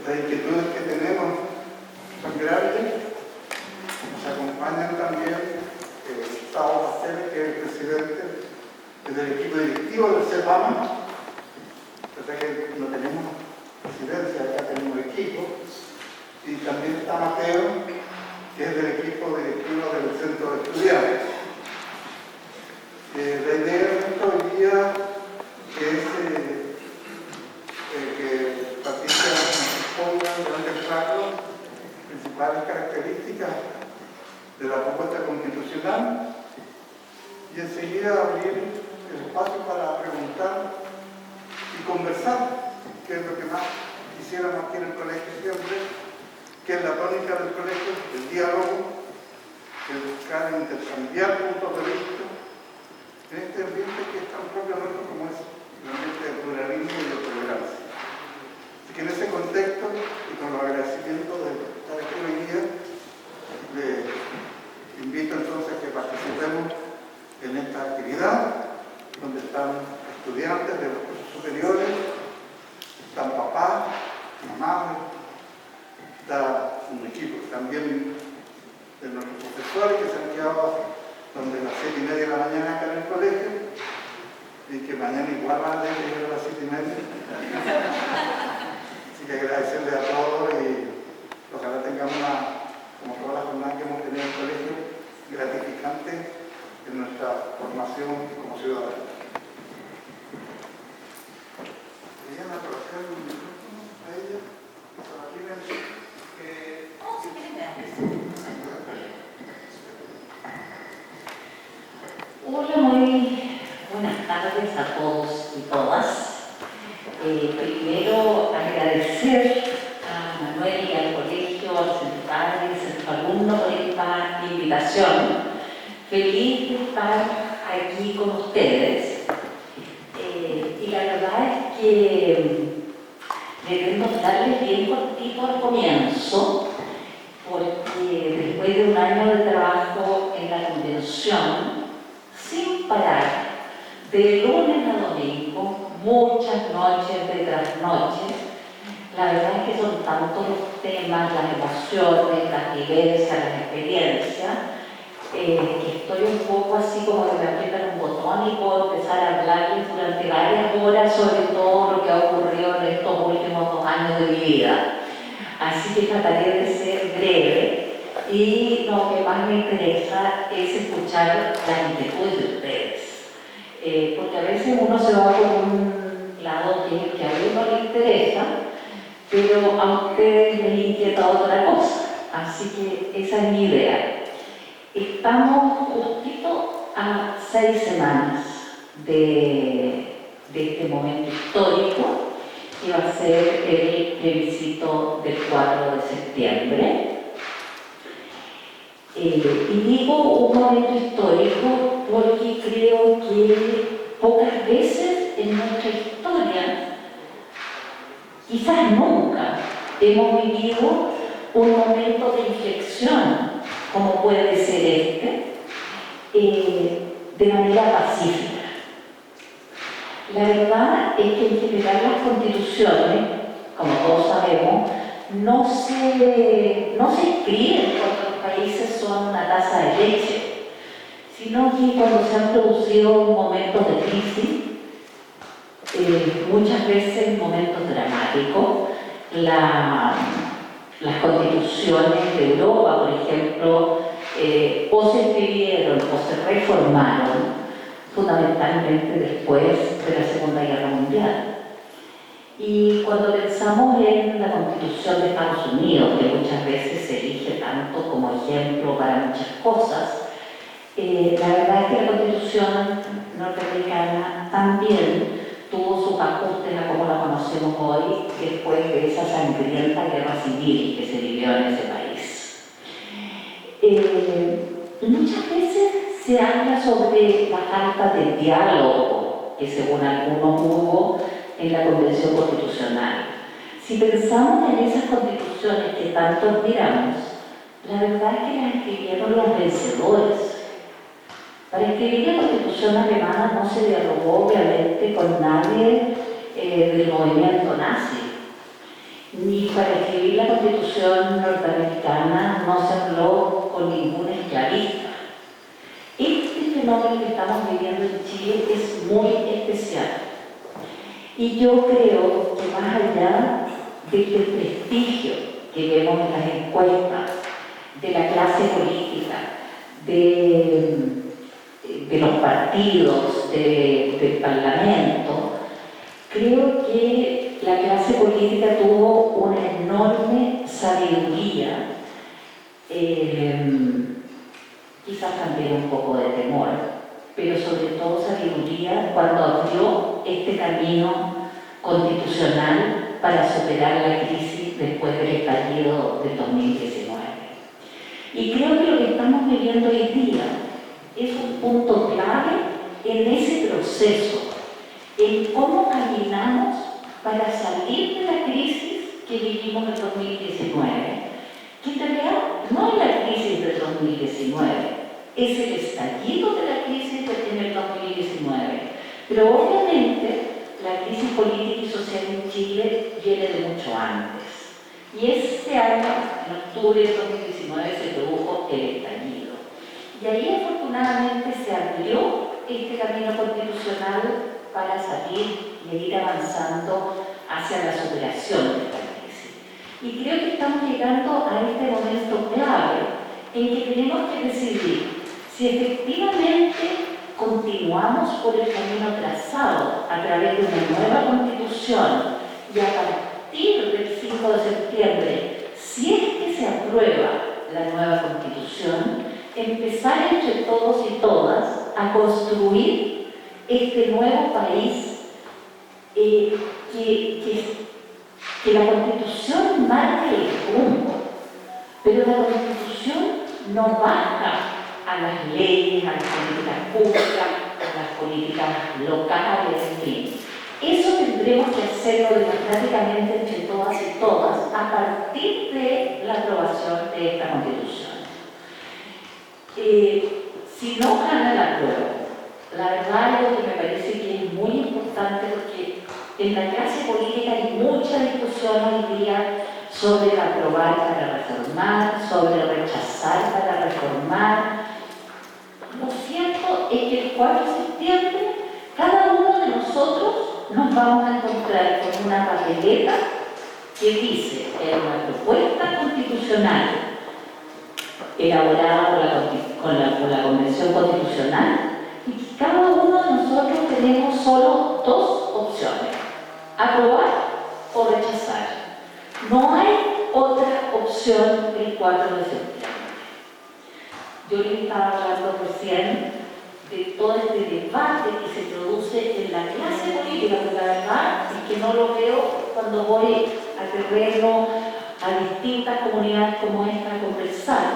las inquietudes que tenemos son grandes. Nos acompañan también Gustavo Pastel, que es el presidente del equipo directivo del CEPAMA. O sea que no tenemos presidencia, acá tenemos equipo. Y también está Mateo, que es del equipo directivo del Centro de Estudiantes. La idea de esto hoy día es que Patricia nos exponga en grandes rasgos principales características de la propuesta constitucional y enseguida abrir el espacio para preguntar y conversar, que es lo que más quisiéramos aquí en el colegio siempre, que es la tónica del colegio, el diálogo, el buscar intercambiar puntos de vista en este ambiente que es tan propio nuestro como es el ambiente del pluralismo y de tolerancia. Así que en ese contexto y con los agradecimientos de estar aquí hoy día, le invito entonces a que participemos en esta actividad donde están estudiantes de los cursos superiores, están papás, mamás, está un equipo también de nuestros profesores que se han quedado donde las 7:30 de la mañana acá en el colegio y que mañana igual van a tener que llegar a las 7:30. Así que agradecerles a todos y ojalá tengamos como todas las jornadas que hemos tenido en el colegio, gratificante en nuestra formación como ciudadanos. ¿Querían aprovechar un micrófono a ella? Hola, muy buenas tardes a todos y todas. Primero agradecer a Manuel y al colegio, al centro padre, al centro alumno por esta invitación. Feliz de estar aquí con ustedes. Y la verdad es que debemos darles bien cortito al comienzo, porque después de un año de trabajo en la convención, sin parar, de lunes a domingo, muchas noches de trasnoche. La verdad es que son tantos los temas, las emociones, las vivencias, las experiencias, que estoy un poco así como que me aprietan un botón y puedo empezar a hablarles durante varias horas sobre todo lo que ha ocurrido en estos últimos 2 años de mi vida. Así que trataré de ser breve. Y lo que más me interesa es escuchar las inquietudes de ustedes. Porque a veces uno se va por un lado que a uno le interesa, pero a ustedes les inquieta otra cosa. Así que esa es mi idea. Estamos justito a 6 semanas de este momento histórico, que va a ser el plebiscito del 4 de septiembre. Y digo un momento histórico porque creo que pocas veces en nuestra historia, quizás nunca, hemos vivido un momento de inflexión como puede ser de manera pacífica. La verdad es que en general las constituciones, como todos sabemos, no se escriben cuando los países son una taza de leche, sino que cuando se han producido momentos de crisis, muchas veces momentos dramáticos. Las constituciones de Europa, por ejemplo, o se escribieron o se reformaron fundamentalmente después de la Segunda Guerra Mundial. Y cuando pensamos en la Constitución de Estados Unidos, que muchas veces se elige tanto como ejemplo para muchas cosas, la verdad es que la Constitución norteamericana también tuvo sus ajustes a como la conocemos hoy después de esa sangrienta guerra civil que se vivió en ese país. Muchas veces se habla sobre la falta de diálogo que según algunos hubo en la Convención Constitucional. Si pensamos en esas constituciones que tanto admiramos, la verdad es que las escribieron los vencedores. Para escribir la Constitución alemana no se dialogó obviamente con nadie del movimiento nazi. ni para escribir la Constitución norteamericana no se habló con ningún esclavista. Este fenómeno que estamos viviendo en Chile es muy especial. Y yo creo que más allá del prestigio que vemos en las encuestas, de la clase política, de los partidos, del Parlamento, creo que la clase política tuvo una enorme sabiduría, quizás también un poco de temor, pero sobre todo sabiduría cuando abrió este camino constitucional para superar la crisis después del estallido del 2019. Y creo que lo que estamos viviendo hoy día es un punto clave en ese proceso, en cómo caminamos para salir de la crisis que vivimos en 2019, que en realidad no es la crisis del 2019, es el estallido de la crisis en el 2019. Pero obviamente la crisis política y social en Chile viene de mucho antes. Y este año, en octubre de 2019, se produjo el estallido. Y ahí afortunadamente se abrió este camino constitucional para salir y ir avanzando hacia la superación de esta crisis. Y creo que estamos llegando a este momento clave en que tenemos que decidir si efectivamente continuamos por el camino trazado a través de una nueva constitución y a partir del 5 de septiembre, si es que se aprueba la nueva constitución, empezar entre todos y todas a construir este nuevo país que la Constitución marca el rumbo, pero la Constitución no baja a las leyes, a las políticas públicas, a las políticas locales, en fin. Eso tendremos que hacerlo democráticamente entre todas y todas a partir de la aprobación de esta Constitución. Si no gana la prueba, la verdad es que me parece que es muy importante porque en la clase política hay mucha discusión hoy día sobre aprobar para reformar, sobre rechazar para reformar. Lo cierto es que el 4 de septiembre cada uno de nosotros nos vamos a encontrar con una papeleta que dice que hay una propuesta constitucional elaborada por la Convención Constitucional y que cada uno de nosotros tenemos solo dos opciones: aprobar o rechazar. No hay otra opción el 4 de septiembre. Yo les estaba hablando recién de todo este debate que se produce en la clase política, porque la verdad es que no lo veo cuando voy a terreno, a distintas comunidades como esta a conversar.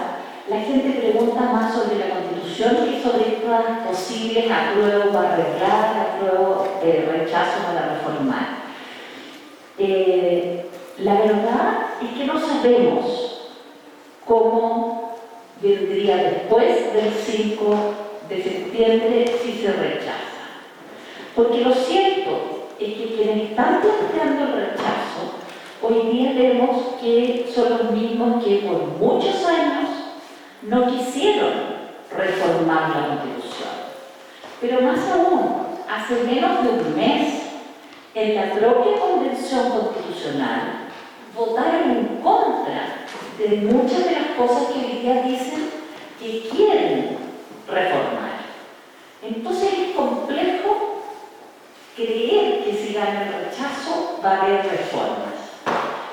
La gente pregunta más sobre la Constitución que sobre estas posibles apruebo para arreglar, apruebo rechazo para reformar. La verdad es que no sabemos cómo vendría después del 5 de septiembre si se rechaza. Porque lo cierto es que quienes están planteando el rechazo, hoy día vemos que son los mismos que por muchos años no quisieron reformar la Constitución. Pero más aún, hace menos de un mes, en la propia Convención Constitucional, votaron en contra de muchas de las cosas que hoy día dicen que quieren reformar. Entonces es complejo creer que si gana el rechazo va a haber reformas.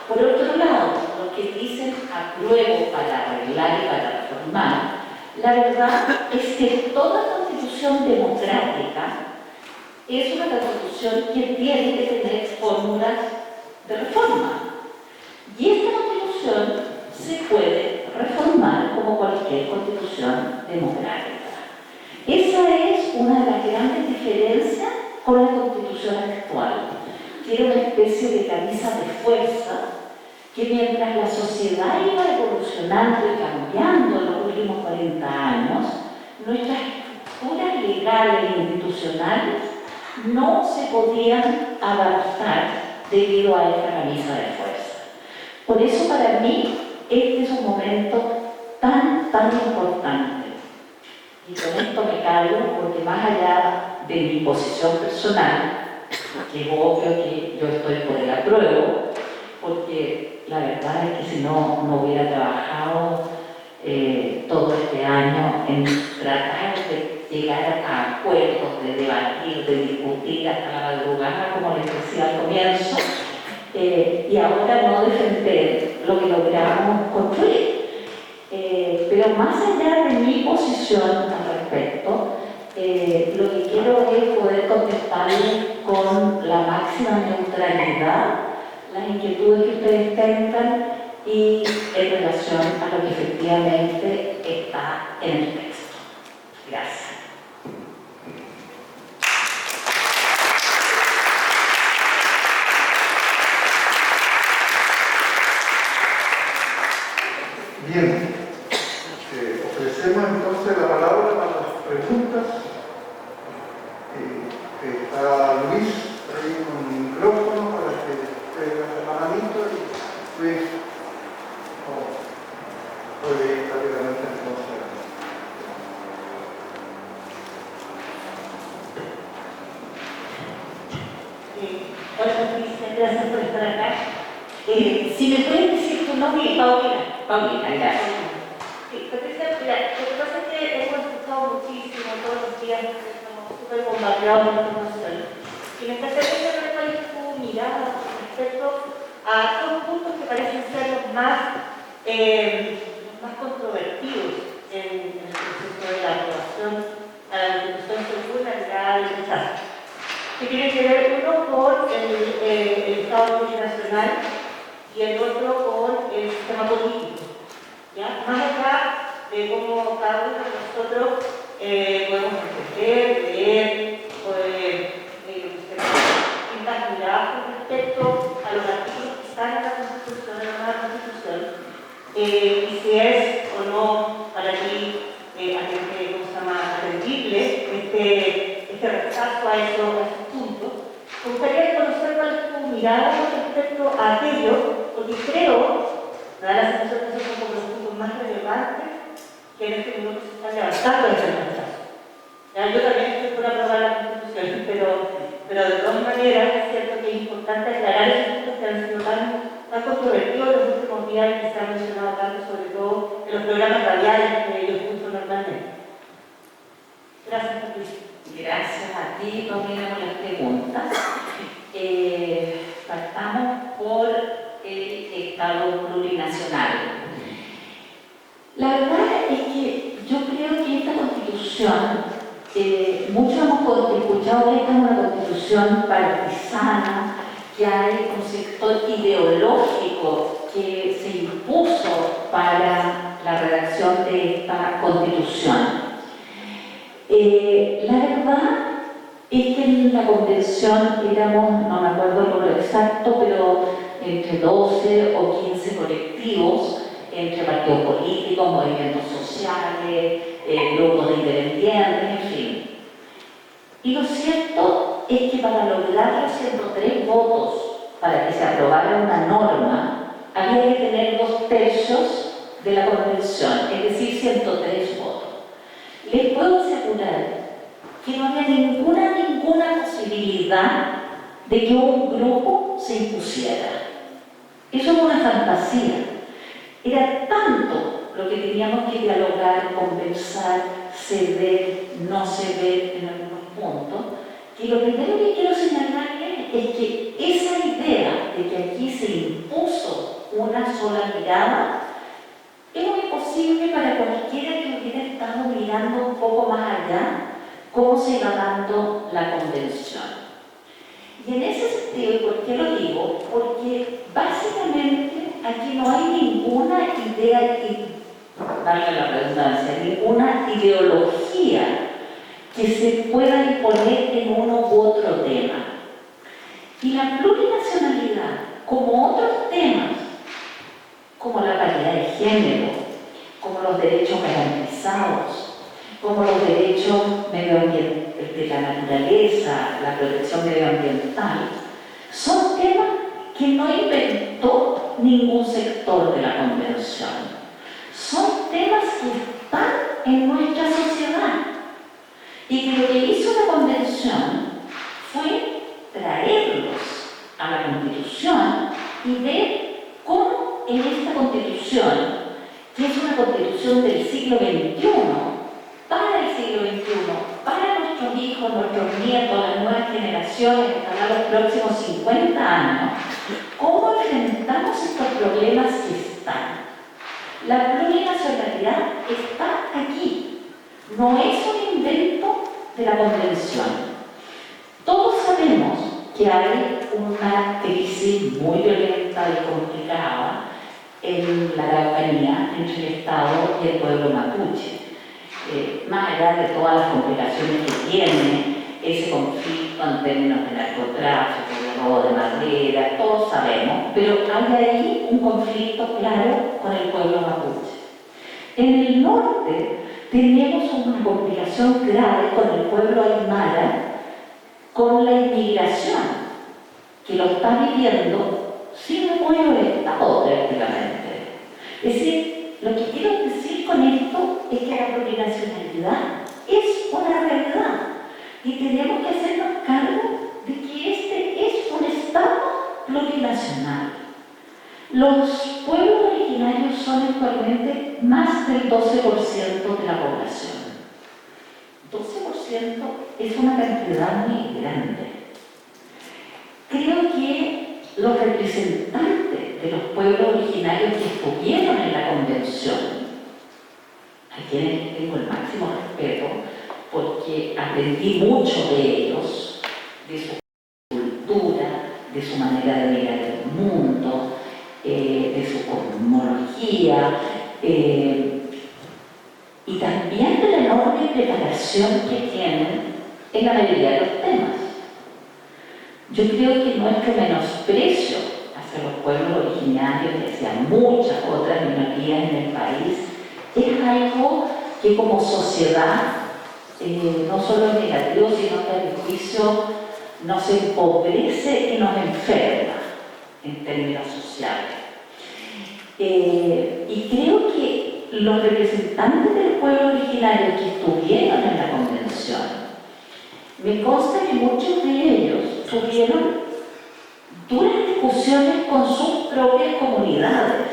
Por otro lado, los que dicen apruebo para arreglar y para reformar, la verdad es que toda constitución democrática es una constitución que tiene que tener fórmulas de reforma. Y esta constitución se puede reformar como cualquier constitución democrática. Esa es una de las grandes diferencias con la constitución actual, que era una especie de camisa de fuerza que mientras la sociedad iba evolucionando y cambiando en los últimos 40 años, nuestras estructuras legales e institucionales no se podían adaptar debido a esta camisa de fuerza. Por eso para mí este es un momento tan importante. Y con esto me callo porque más allá de mi posición personal, que es obvio que yo estoy por el apruebo, porque la verdad es que si no hubiera trabajado todo este año en tratar de llegar a acuerdos, de debatir, de discutir hasta la madrugada, como les decía al comienzo, y ahora no defender lo que logramos construir. Pero más allá de mi posición al respecto, lo que quiero es poder contestarles con la máxima neutralidad las inquietudes que ustedes tengan y en relación a lo que efectivamente está en el texto. Gracias. Bien, ofrecemos entonces la palabra para las preguntas. Está Luis ahí con un micrófono para que tenga la manito y Luis puede ir rápidamente entonces. Hola Patricia, gracias por estar acá. Si me pueden decir tu nombre, Paulina, gracias. Sí, Patricia, mira, lo que pasa es que hemos escuchado muchísimo todos los días, estamos súper bombardeados de información. Y me encantaría saber cuál es tu mirada respecto a dos puntos que parecen ser los más controvertidos en el proceso de la aprobación a la Constitución según la mirada del rechazo. Que tiene que ver uno con el Estado plurinacional y el otro con el sistema político. ¿Ya? Más allá de cómo cada uno de nosotros podemos entender, leer, distintas miradas con respecto a los artículos que están en la Constitución, en la nueva Constitución, y si es o no para ti atendible este rechazo a esos puntos. Me gustaría conocer cuál es tu mirada con respecto a aquello, porque creo, me da la sensación que esos son como los puntos más relevantes que en este minuto se están levantando desde el rechazo. Yo también estoy por aprobar la Constitución, pero de todas maneras es cierto que es importante aclarar esos puntos que han sido tan controvertidos en los últimos días y que se han mencionado tanto, sobre todo en los programas radiales que yo escucho normalmente. Gracias, Patricia. Gracias a ti, Paulina, por las preguntas. Partamos por el Estado plurinacional. La verdad es que yo creo que esta Constitución, muchos hemos escuchado que esta es una Constitución partisana, que hay un sector ideológico que se impuso para la redacción de esta Constitución. La verdad es que en la convención éramos, no me acuerdo el número exacto, pero entre 12 o 15 colectivos, entre partidos políticos, movimientos sociales, grupos de independientes, en fin. Y lo cierto es que para lograr los 103 votos para que se aprobara una norma, había que tener 2/3 de la convención, es decir, 103 votos. Les puedo asegurar que no había ninguna posibilidad de que un grupo se impusiera. Eso es una fantasía. Era tanto lo que teníamos que dialogar, conversar, ceder, no ceder en algunos puntos, que lo primero que quiero señalarles es que esa idea de que aquí se impuso una sola mirada es muy posible para cualquiera que hubiera estado mirando un poco más allá cómo se iba dando la convención. Y en ese sentido, ¿por qué lo digo? Porque básicamente aquí no hay ninguna idea, valga la redundancia, ninguna ideología que se pueda imponer en uno u otro tema. Y la plurinacionalidad, como otros temas, como la paridad de género, como los derechos garantizados, como los derechos de la naturaleza, la protección medioambiental, son temas que no inventó ningún sector de la Convención. Son temas que están en nuestra sociedad y que lo que hizo la Convención fue traerlos a la Constitución y ver cómo en esta Constitución, que es una Constitución del siglo XXI, para el siglo XXI, para nuestros hijos, nuestros nietos, las nuevas generaciones, ojalá los próximos 50 años, cómo enfrentamos estos problemas que están. La plurinacionalidad está aquí, no es un invento de la Convención. Todos sabemos que hay una crisis muy violenta y complicada en la Araucanía entre el Estado y el pueblo mapuche. Más allá de todas las complicaciones que tiene ese conflicto en términos de narcotráfico, de robo de madera, todos sabemos, pero hay ahí un conflicto claro con el pueblo mapuche. En el norte tenemos una complicación grave con el pueblo aymara, con la inmigración, que lo está viviendo sin apoyo del Estado prácticamente. Es decir, lo que quiero decir con esto es que la plurinacionalidad es una realidad y tenemos que hacernos cargo de que este es un Estado plurinacional. Los pueblos originarios son actualmente más del 12% de la población. 12% es una cantidad muy grande. Creo que los representantes de los pueblos originarios que estuvieron en la Convención, a quienes tengo el máximo respeto, porque aprendí mucho de ellos, de su cultura, de su manera de mirar el mundo, de su cosmología, y también de la enorme preparación que tienen en la mayoría de los temas. Yo creo que nuestro menosprecio hacia los pueblos originarios y hacia muchas otras minorías en el país es algo que como sociedad no solo es negativo, sino que a mi juicio nos empobrece y nos enferma en términos sociales. Y creo que los representantes del pueblo originario que estuvieron en la Convención, me consta que muchos de ellos tuvieron duras discusiones con sus propias comunidades.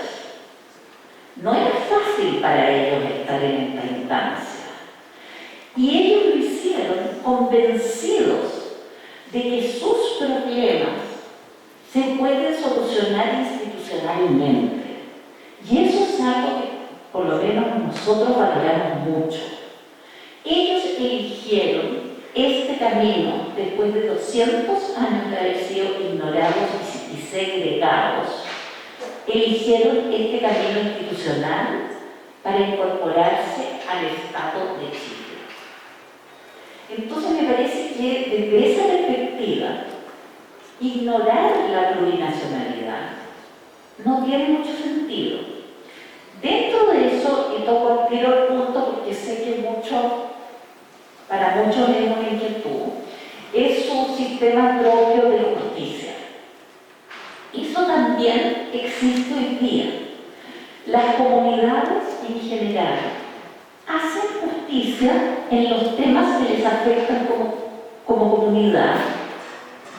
No era fácil para ellos estar en esta instancia. Y ellos lo hicieron convencidos de que sus problemas se pueden solucionar institucionalmente. Y eso es algo que por lo menos nosotros valoramos mucho. Ellos eligieron este camino después de 200 años de haber sido ignorados y segregados. Eligieron este camino institucional para incorporarse al Estado de Chile. Entonces me parece que desde esa perspectiva, ignorar la plurinacionalidad no tiene mucho sentido. Dentro de eso, y toco el tiro al punto porque sé que para muchos es una inquietud, es su sistema propio de justicia. Eso también existe hoy día. Las comunidades en general hacen justicia en los temas que les afectan como comunidad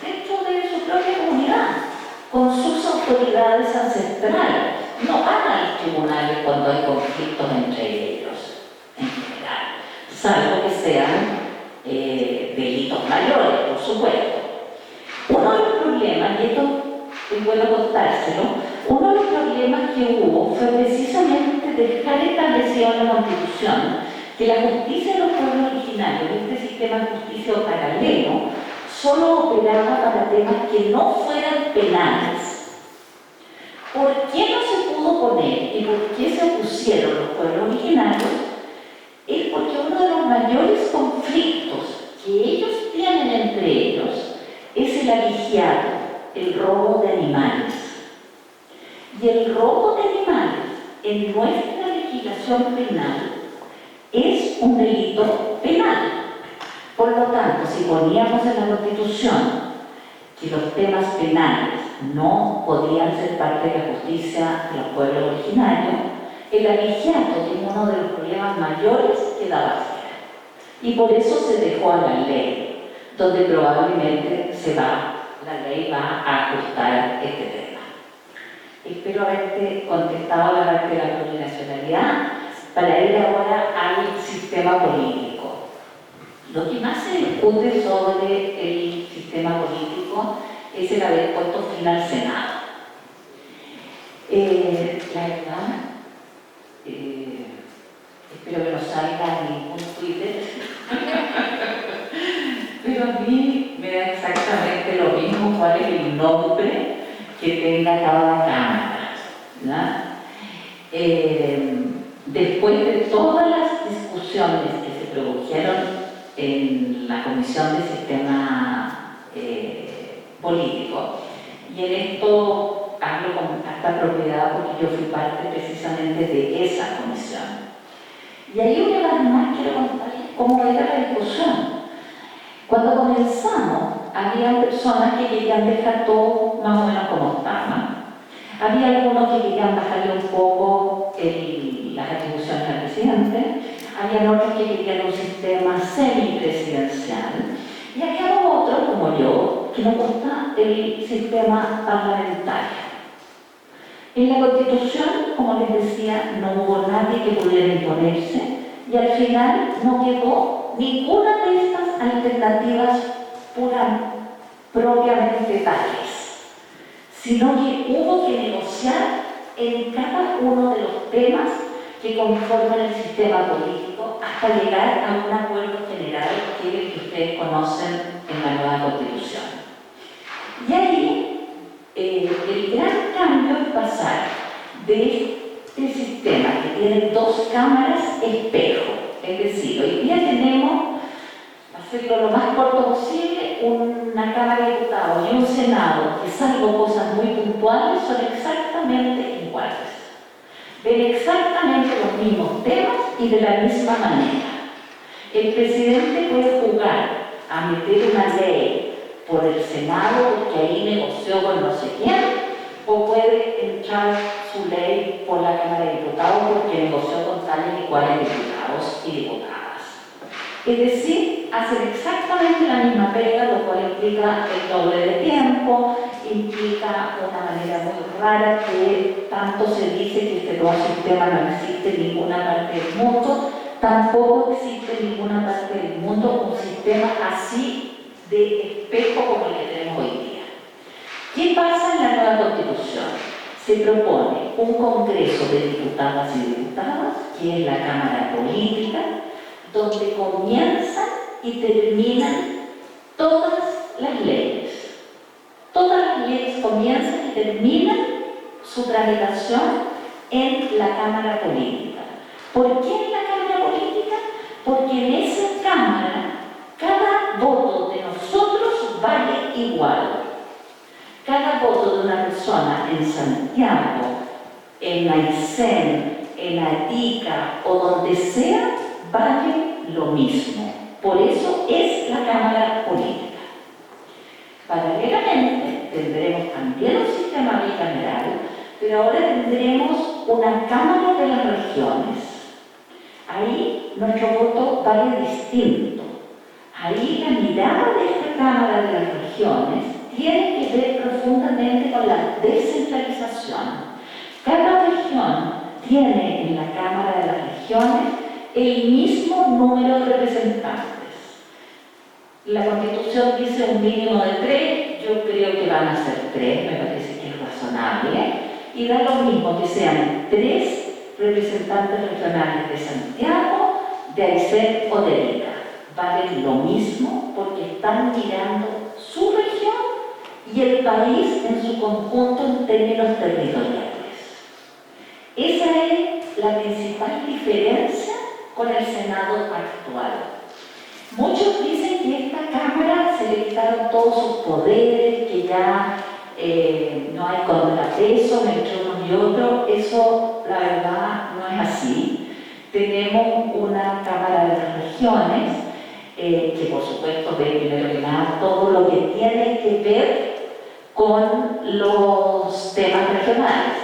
dentro de su propia comunidad, con sus autoridades ancestrales. No van a los tribunales cuando hay conflictos entre ellos, en general, salvo que sean delitos mayores, por supuesto. Uno de los problemas, y esto es bueno contárselo, uno de los problemas que hubo fue precisamente dejar establecido en la Constitución que la justicia de los pueblos originarios, este sistema de justicia paralelo, solo operaba para temas que no fueran penales. ¿Por qué no se pudo poner y por qué se opusieron los pueblos originarios? Es porque uno de los mayores conflictos que ellos tienen entre ellos es el abigeado, el robo de animales. Y el robo de animales en nuestra legislación penal es un delito penal. Por lo tanto, si poníamos en la Constitución que los temas penales no podían ser parte de la justicia de los pueblos originarios, el abigeato, que es uno de los problemas mayores, quedaba fuera. Y por eso se dejó a la ley, donde probablemente la ley va a ajustar este tema. Espero haberte contestado la parte de la plurinacionalidad para ir ahora al sistema político. Lo que más se discute sobre el sistema político es el haber puesto fin al Senado. La verdad, espero que no salga ningún Twitter, pero a mí me da exactamente lo mismo cuál es el nombre que tenga cada cámara, ¿no? Después de todas las discusiones que se produjeron en la Comisión de Sistema Político, y en esto hablo con harta propiedad porque yo fui parte precisamente de esa comisión. Y ahí una vez más quiero contarles cómo era la discusión. Cuando comenzamos, había personas que querían dejar todo más o menos como estaba. Había algunos que querían bajarle un poco las atribuciones al presidente. Había otros que querían un sistema semipresidencial. Y había otros, como yo, que nos gusta el sistema parlamentario. En la Constitución, como les decía, no hubo nadie que pudiera imponerse y al final no quedó ninguna de estas alternativas propiamente tales, sino que hubo que negociar en cada uno de los temas que conforman el sistema político hasta llegar a un acuerdo general que es el que ustedes conocen en la nueva Constitución. Y ahí el gran cambio es pasar de este sistema que tiene dos cámaras espejo, es decir, hoy día tenemos, para hacerlo lo más corto posible, una Cámara de Diputados y un Senado que, salvo cosas muy puntuales, son exactamente iguales. Ven exactamente los mismos temas y de la misma manera. El presidente puede jugar a meter una ley por el Senado porque ahí negoció con no sé quién, o puede entrar su ley por la Cámara de Diputados porque negoció con tales y cuales diputados y diputadas. Es decir, hacer exactamente la misma pega, lo cual implica el doble de tiempo, implica una manera muy rara que tanto se dice que este nuevo sistema no existe en ninguna parte del mundo, tampoco existe en ninguna parte del mundo un sistema así de espejo como el que tenemos hoy día. ¿Qué pasa en la nueva Constitución? Se propone un Congreso de diputadas y diputados, que es la Cámara Política, donde comienzan y terminan todas las leyes. Todas las leyes comienzan y terminan su tramitación en la Cámara Política. ¿Por qué en la Cámara Política? Porque en esa Cámara cada voto de nosotros vale igual. Cada voto de una persona en Santiago, en Aysén, en Arica o donde sea, vale lo mismo. Por eso es la Cámara Política. Paralelamente tendremos también un sistema bicameral, pero ahora tendremos una Cámara de las Regiones. Ahí nuestro voto vale distinto. Ahí la mirada de esta Cámara de las Regiones tiene que ver profundamente con la descentralización. Cada región tiene en la Cámara de las Regiones el mismo número de representantes. La Constitución dice un mínimo de 3, yo creo que van a ser 3, me parece que es razonable, y da lo mismo que sean 3 representantes regionales de Santiago, de Aysén o de Arica. Valen lo mismo porque están mirando su región y el país en su conjunto en términos territoriales. Esa es la principal diferencia con el Senado actual. Muchos dicen que a esta Cámara se le quitaron todos sus poderes, que ya no hay contrapeso entre unos y otros. Eso, la verdad, no es así. Tenemos una Cámara de las Regiones que, por supuesto, ve primero que nada todo lo que tiene que ver con los temas regionales,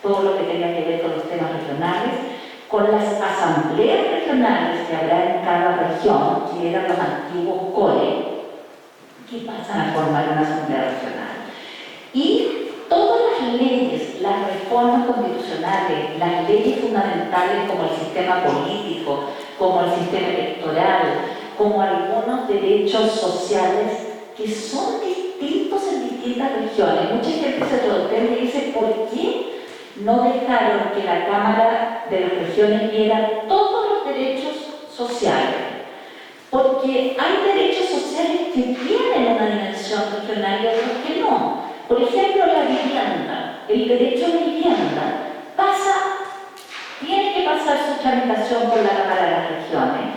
todo lo que tenga que ver con los temas regionales, con las asambleas regionales que habrá en cada región, que eran los antiguos CORE, que pasan a formar una asamblea regional. Y todas las leyes, las reformas constitucionales, las leyes fundamentales como el sistema político, como el sistema electoral, como algunos derechos sociales que son distintos en distintas regiones. Mucha gente se sorprende y dice, ¿por qué no dejaron que la Cámara de las Regiones viera todos los derechos sociales? Porque hay derechos sociales que tienen una dimensión regional y otros que no. Por ejemplo, la vivienda, el derecho a la vivienda, tiene que pasar su tramitación por la Cámara de las Regiones,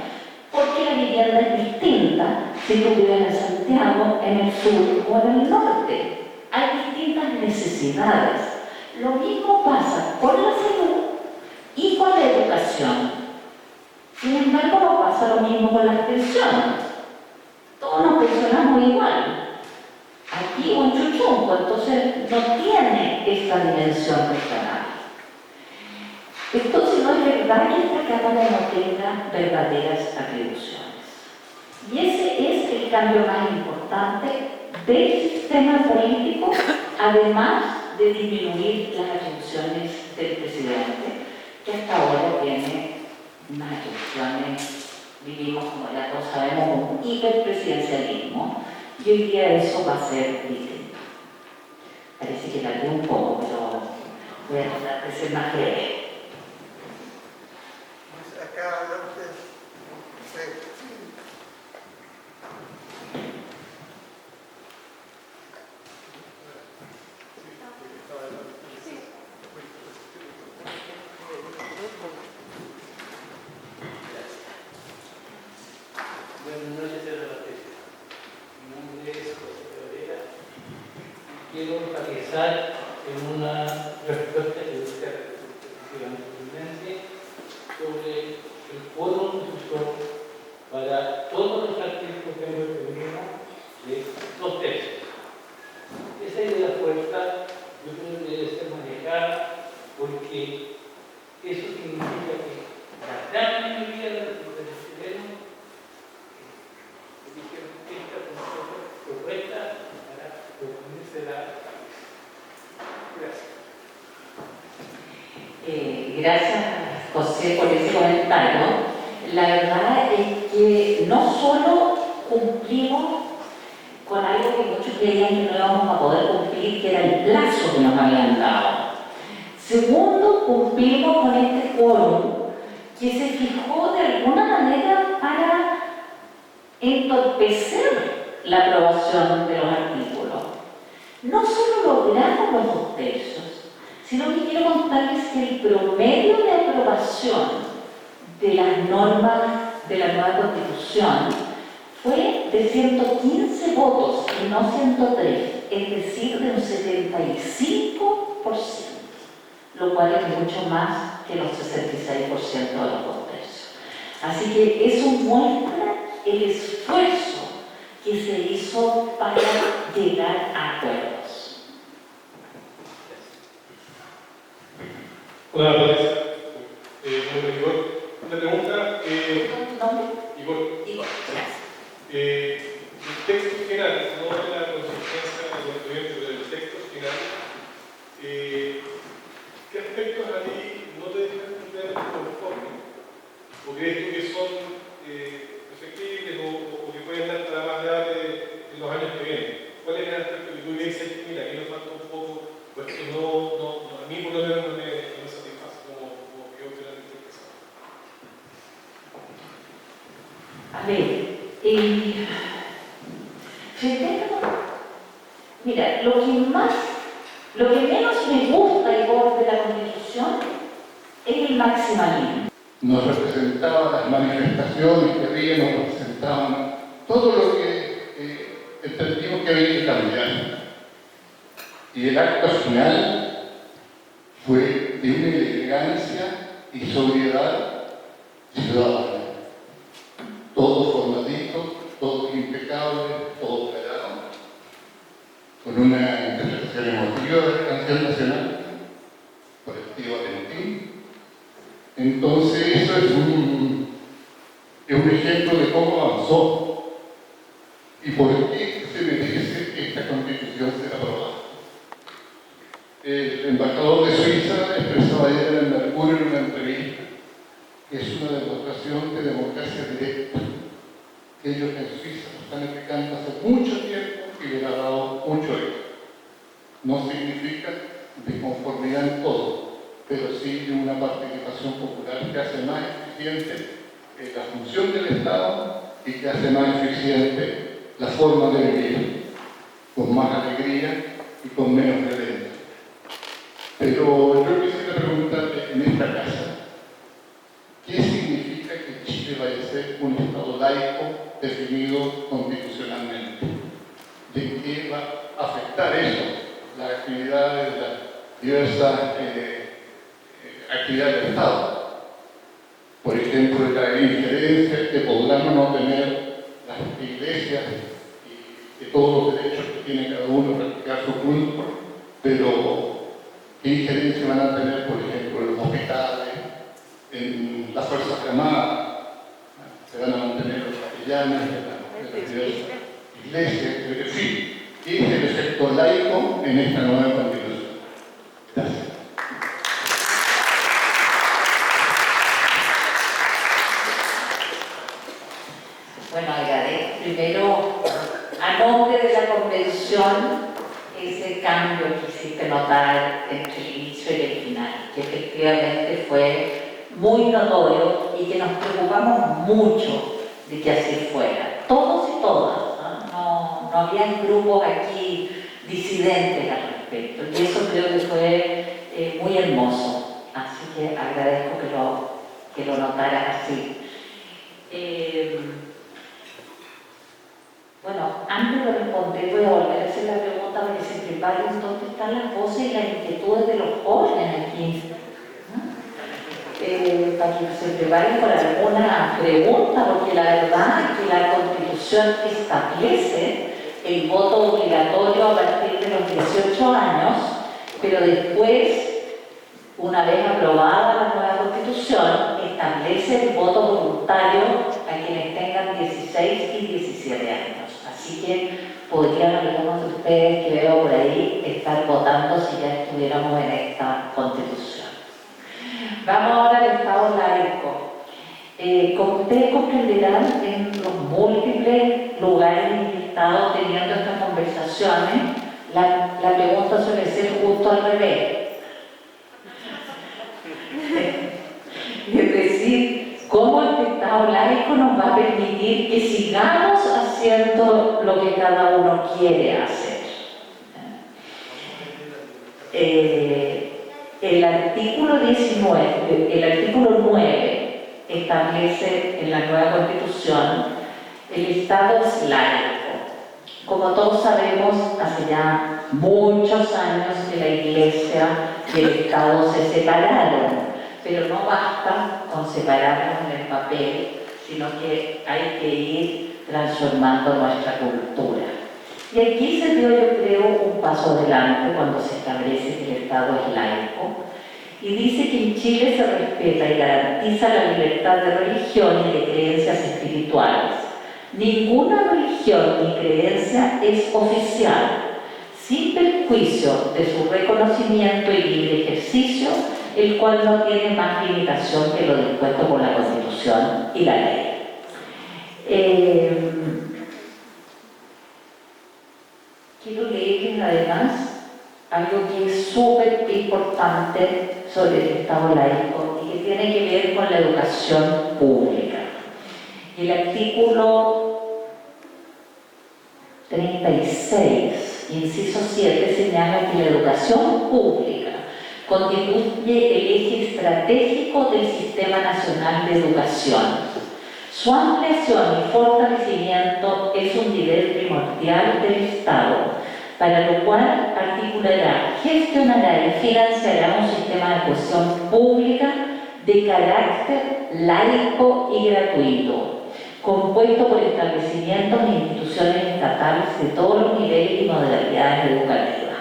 porque la vivienda es distinta si tú vives en Santiago, en el sur o en el norte. Hay distintas necesidades. Lo mismo pasa con la salud y con la educación. Sin embargo, no pasa lo mismo con las pensiones. Todos nos pensionamos igual, aquí o en Chuchunco, entonces no tiene esta dimensión regional. Entonces no es verdad que esta Cámara no tenga verdaderas atribuciones. Y ese es el cambio más importante del sistema político, además de disminuir las atribuciones del presidente, que hasta ahora tiene unas atribuciones, vivimos, como ya todos sabemos, un hiperpresidencialismo, y hoy día eso va a ser distinto. Parece que tardé un poco, pero voy a tratar de ser más breve. Acá adelante. Buenas noches a la Patricia. Mi nombre es José Cabrera. Quiero enfatizar en una respuesta que usted recibió anteriormente sobre el quórum necesario para todos los artículos que hemos tenido de 2/3. Esa idea fuerza yo creo que debe ser manejada porque eso significa que la gran mayoría de los chilenos dijeron que esta propuesta para proponerse la cabeza. Gracias. Gracias, José, por ese comentario. La verdad es que no solo cumplimos con algo que muchos creían que no íbamos a poder cumplir, que era el plazo que nos habían dado. Segundo, cumplimos con este quórum que se fijó de alguna manera para entorpecer la aprobación de los artículos. No solo logramos los 2/3, sino que quiero contarles que el promedio de aprobación de las normas de la nueva Constitución fue de 115 votos y no 103, es decir, de un 75%, lo cual es mucho más que los 66% de los 2/3. Así que eso muestra el esfuerzo que se hizo para llegar a acuerdos. Hola, Patricia. Igor. Una pregunta. ¿Tu nombre? Igor. Igor, gracias. El texto final, no de la consistencia del estudiante, pero el texto final, ¿qué aspectos a ti no te dejan completamente conforme? ¿O crees tú que son efectivos o que pueden dar para más debate en los años que vienen? ¿Cuál es el aspecto que tú dices, mira, aquí nos falta un poco, pues que no, a mí por lo menos no me satisface como quedó finalmente expresado? A ver, mira, lo que menos me gusta, Igor, de la Constitución es el maximalismo. Nos representaban las manifestaciones que había, nos representaban todo lo que entendimos que había que cambiar. Y el acto final fue de una elegancia y sobriedad ciudadana. Todo formadito, todo impecable, todo plegado. con una interpretación emotiva de la canción nacional por el tío Valentín. Entonces, eso es un ejemplo de cómo avanzó y por qué se merece que esta constitución sea aprobada. El embajador de Suiza expresaba ayer en el Mercurio en una entrevista que es una demostración de democracia directa. Ellos en Suiza lo están aplicando hace mucho tiempo y les ha dado mucho éxito. No significa disconformidad en todo, pero sí una participación popular que hace más eficiente la función del Estado y que hace más eficiente la forma de vivir, con más alegría y con menos violencia. Pero yo quisiera preguntarle en esta casa, ¿qué significa que Chile vaya a ser un Estado laico definido constitucionalmente? ¿De qué va a afectar eso? Las actividades, las diversas actividades del Estado. Por ejemplo, la injerencia que podrán o no tener las iglesias y de todos los derechos que tiene cada uno a practicar su culto, pero ¿qué injerencia van a tener, por ejemplo, en los hospitales, en las Fuerzas Armadas? Se van a mantener los capellanes de las diversas iglesias, en fin, ¿qué es el efecto laico en esta nueva constitución? Gracias. Bueno, agradezco primero a nombre de la convención ese cambio que hiciste notar entre el inicio y el final, que efectivamente fue muy notorio y que nos preocupamos mucho de que así fuera. Todos y todas, ¿no? No había grupos aquí disidentes al respecto, y eso creo que fue muy hermoso. Así que agradezco que lo notaras así. Bueno, antes de responder voy a volver a hacer la pregunta para que se preparen dónde están las voces y las inquietudes de los jóvenes aquí. Para que se preparen por alguna pregunta, porque la verdad es que la Constitución establece el voto obligatorio a partir de los 18 años, pero después, una vez aprobada la nueva Constitución, establece el voto voluntario a quienes tengan 16 y 17 años. Así que podrían algunos de ustedes que veo por ahí estar votando si ya estuviéramos en esta Constitución. Vamos ahora al Estado laico. Como ustedes comprenderán, en los múltiples lugares en que he estado teniendo estas conversaciones, la pregunta suele ser justo al revés. Es decir, ¿cómo este Estado laico nos va a permitir que sigamos haciendo lo que cada uno quiere hacer? El artículo 9 establece en la nueva Constitución el Estado es laico. Como todos sabemos, hace ya muchos años que la Iglesia y el Estado se separaron, pero no basta con separarnos en el papel, sino que hay que ir transformando nuestra cultura. Y aquí se dio, yo creo, un paso adelante cuando se establece que el Estado es laico y dice que en Chile se respeta y garantiza la libertad de religión y de creencias espirituales. Ninguna religión ni creencia es oficial, sin perjuicio de su reconocimiento y libre ejercicio, el cual no tiene más limitación que lo dispuesto por la Constitución y la ley. Quiero leerles además algo que es súper importante sobre el Estado laico y que tiene que ver con la educación pública. El artículo 36, inciso 7, señala que la educación pública constituye el eje estratégico del Sistema Nacional de Educación. Su ampliación y fortalecimiento es un deber primordial del Estado, para lo cual articulará, gestionará y financiará un sistema de educación pública de carácter laico y gratuito, compuesto por establecimientos e instituciones estatales estatales de todos los niveles y modalidades educativas.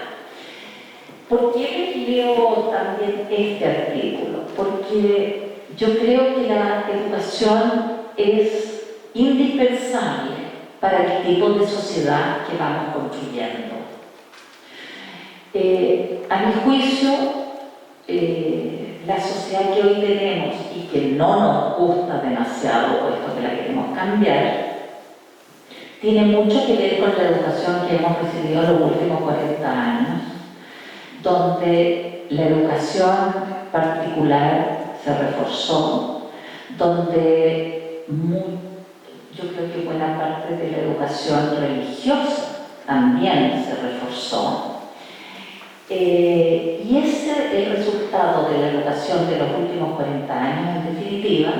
¿Por qué les leo también este artículo? Porque yo creo que la educación es indispensable para el tipo de sociedad que vamos construyendo. A mi juicio, la sociedad que hoy tenemos y que no nos gusta demasiado, puesto que la queremos cambiar, tiene mucho que ver con la educación que hemos recibido en los últimos 40 años, donde la educación particular se reforzó, donde yo creo que buena parte de la educación religiosa también se reforzó. Y ese es el resultado de la educación de los últimos 40 años, en definitiva,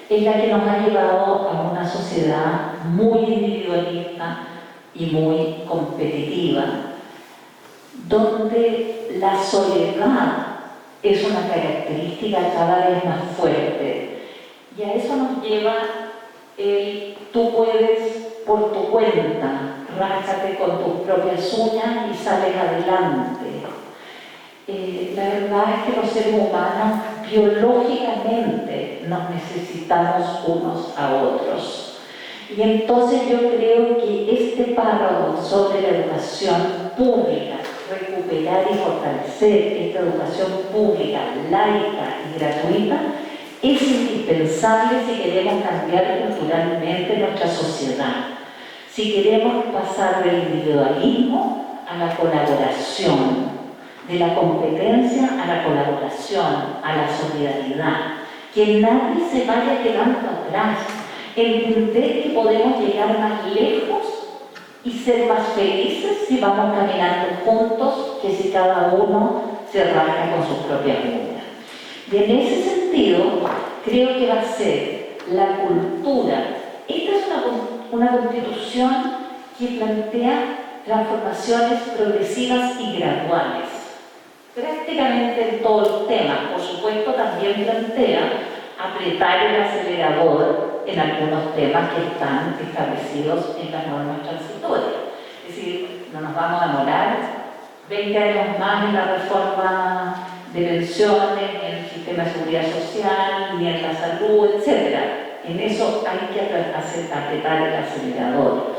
es la que nos ha llevado a una sociedad muy individualista y muy competitiva, donde la soledad es una característica cada vez más fuerte. Y a eso nos lleva el tú puedes por tu cuenta, ráscate con tus propias uñas y sales adelante. La verdad es que los seres humanos biológicamente nos necesitamos unos a otros. Y entonces yo creo que este párrafo sobre la educación pública, recuperar y fortalecer esta educación pública, laica y gratuita, es indispensable si queremos cambiar culturalmente nuestra sociedad, si queremos pasar del individualismo a la colaboración, de la competencia a la colaboración, a la solidaridad, que nadie se vaya quedando atrás, entender que podemos llegar más lejos y ser más felices si vamos caminando juntos que si cada uno se rasca con sus propias uñas. Y en ese sentido, creo que va a ser la cultura. Esta es una constitución que plantea transformaciones progresivas y graduales, prácticamente en todos los temas. Por supuesto, también plantea apretar el acelerador en algunos temas que están establecidos en las normas transitorias. Es decir, no nos vamos a demorar 20 años más en la reforma de pensiones, ni en el sistema de seguridad social, ni en la salud, etc. En eso hay que apretar el acelerador.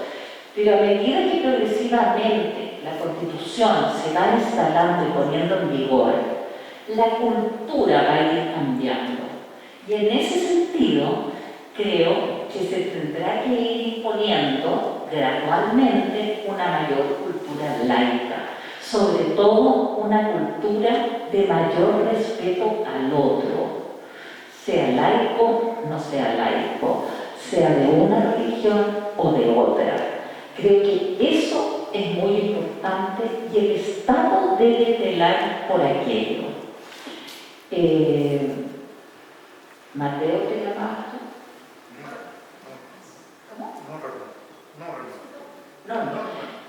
Pero a medida que progresivamente la Constitución se va instalando y poniendo en vigor, la cultura va a ir cambiando. Y en ese sentido, creo que se tendrá que ir imponiendo gradualmente una mayor cultura laica, sobre todo una cultura de mayor respeto al otro, sea laico, no sea laico, sea de una religión o de otra. Creo que eso es muy importante y el Estado debe velar por aquello. Mateo, ¿te llamaste? ¿Cómo?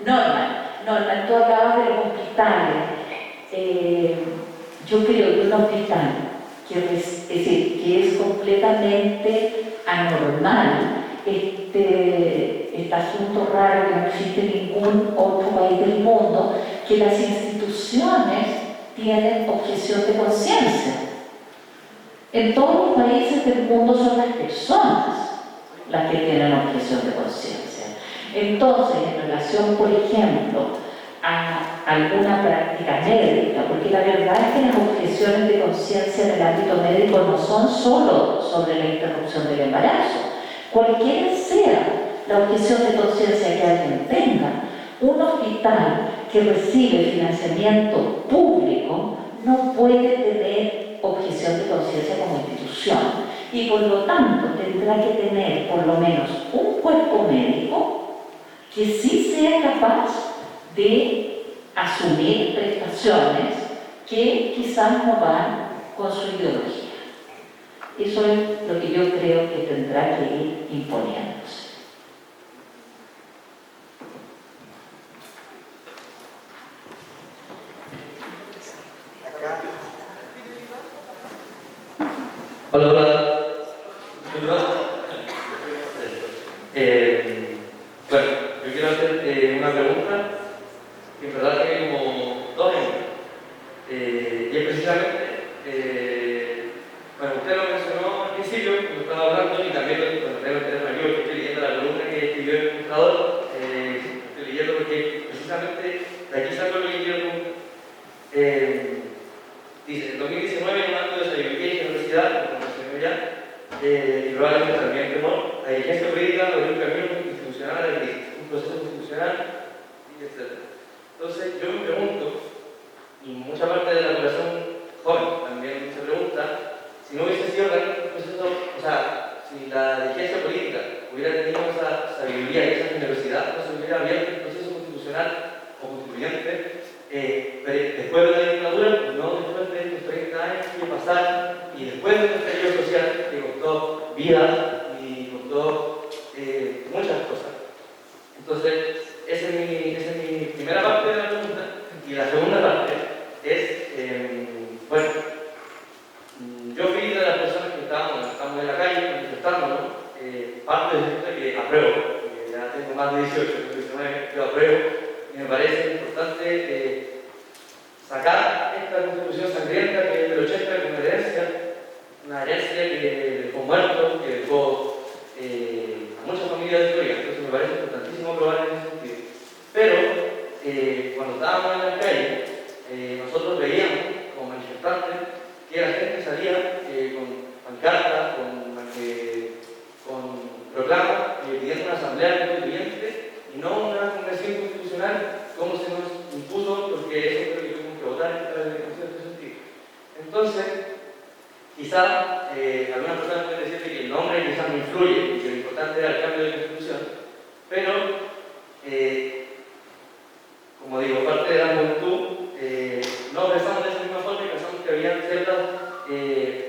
Norma, tú hablabas de los hospitales. Yo creo que un hospital que es completamente anormal, este asunto raro que no existe en ningún otro país del mundo, que las instituciones tienen objeción de conciencia. En todos los países del mundo son las personas las que tienen objeción de conciencia. Entonces, en relación, por ejemplo, a alguna práctica médica, porque la verdad es que las objeciones de conciencia en el ámbito médico no son solo sobre la interrupción del embarazo. Cualquiera sea la objeción de conciencia que alguien tenga, un hospital que recibe financiamiento público no puede tener objeción de conciencia como institución y por lo tanto tendrá que tener por lo menos un cuerpo médico que sí sea capaz de asumir prestaciones que quizás no van con su ideología. Eso es lo que yo creo que tendrá que ir imponiéndose. Hola. Bueno, yo quiero hacer una pregunta que en verdad tiene como dos ejemplos. Y es precisamente, bueno, usted lo mencionó al principio, cuando estaba hablando, y también cuando tengo interés aquí, porque estoy leyendo la columna que escribió el ilustrador, estoy leyendo porque precisamente de aquí saco lo que quiero. Dice, en 2019, en un acto de sabiduría y generosidad, como mencioné ya, y probablemente también temor, la dirigencia política abrió un camino institucional a la crisis, un proceso constitucional, etc. Entonces, yo me pregunto, y mucha parte de la población joven también se pregunta, si no hubiese sido realmente un proceso, o sea, si la dirigencia política hubiera tenido esa sabiduría y esa generosidad, no se hubiera abierto el proceso constitucional o constituyente, después de la dictadura, no después de estos 30 años que pasaron, y después de un estallido social que costó vida y costó muchas cosas. Entonces, esa es mi primera parte de la pregunta. Y la segunda parte es, bueno, yo fui de las personas que estamos en la calle manifestándonos, parte de esto que apruebo, porque ya tengo más de 18, 19, yo apruebo, y me parece importante sacar esta constitución sangrienta que es del 80 como una herencia que dejó muertos, que dejó a muchas familias destruidas. Entonces me parece importantísimo aprobar en ese sentido. Pero cuando estábamos en la calle, nosotros veíamos como manifestantes que la gente salía con pancartas, con proclamas, pidiendo una asamblea constituyente y no una convención constitucional como se nos impuso, porque eso creo que tuvimos que votar en ese sentido. Entonces, quizá algunas personas pueden decir que el nombre quizás no influye, y que lo importante era el cambio de constitución, pero como digo, parte de la juventud, no pensamos de esa misma forma y pensamos que había ciertas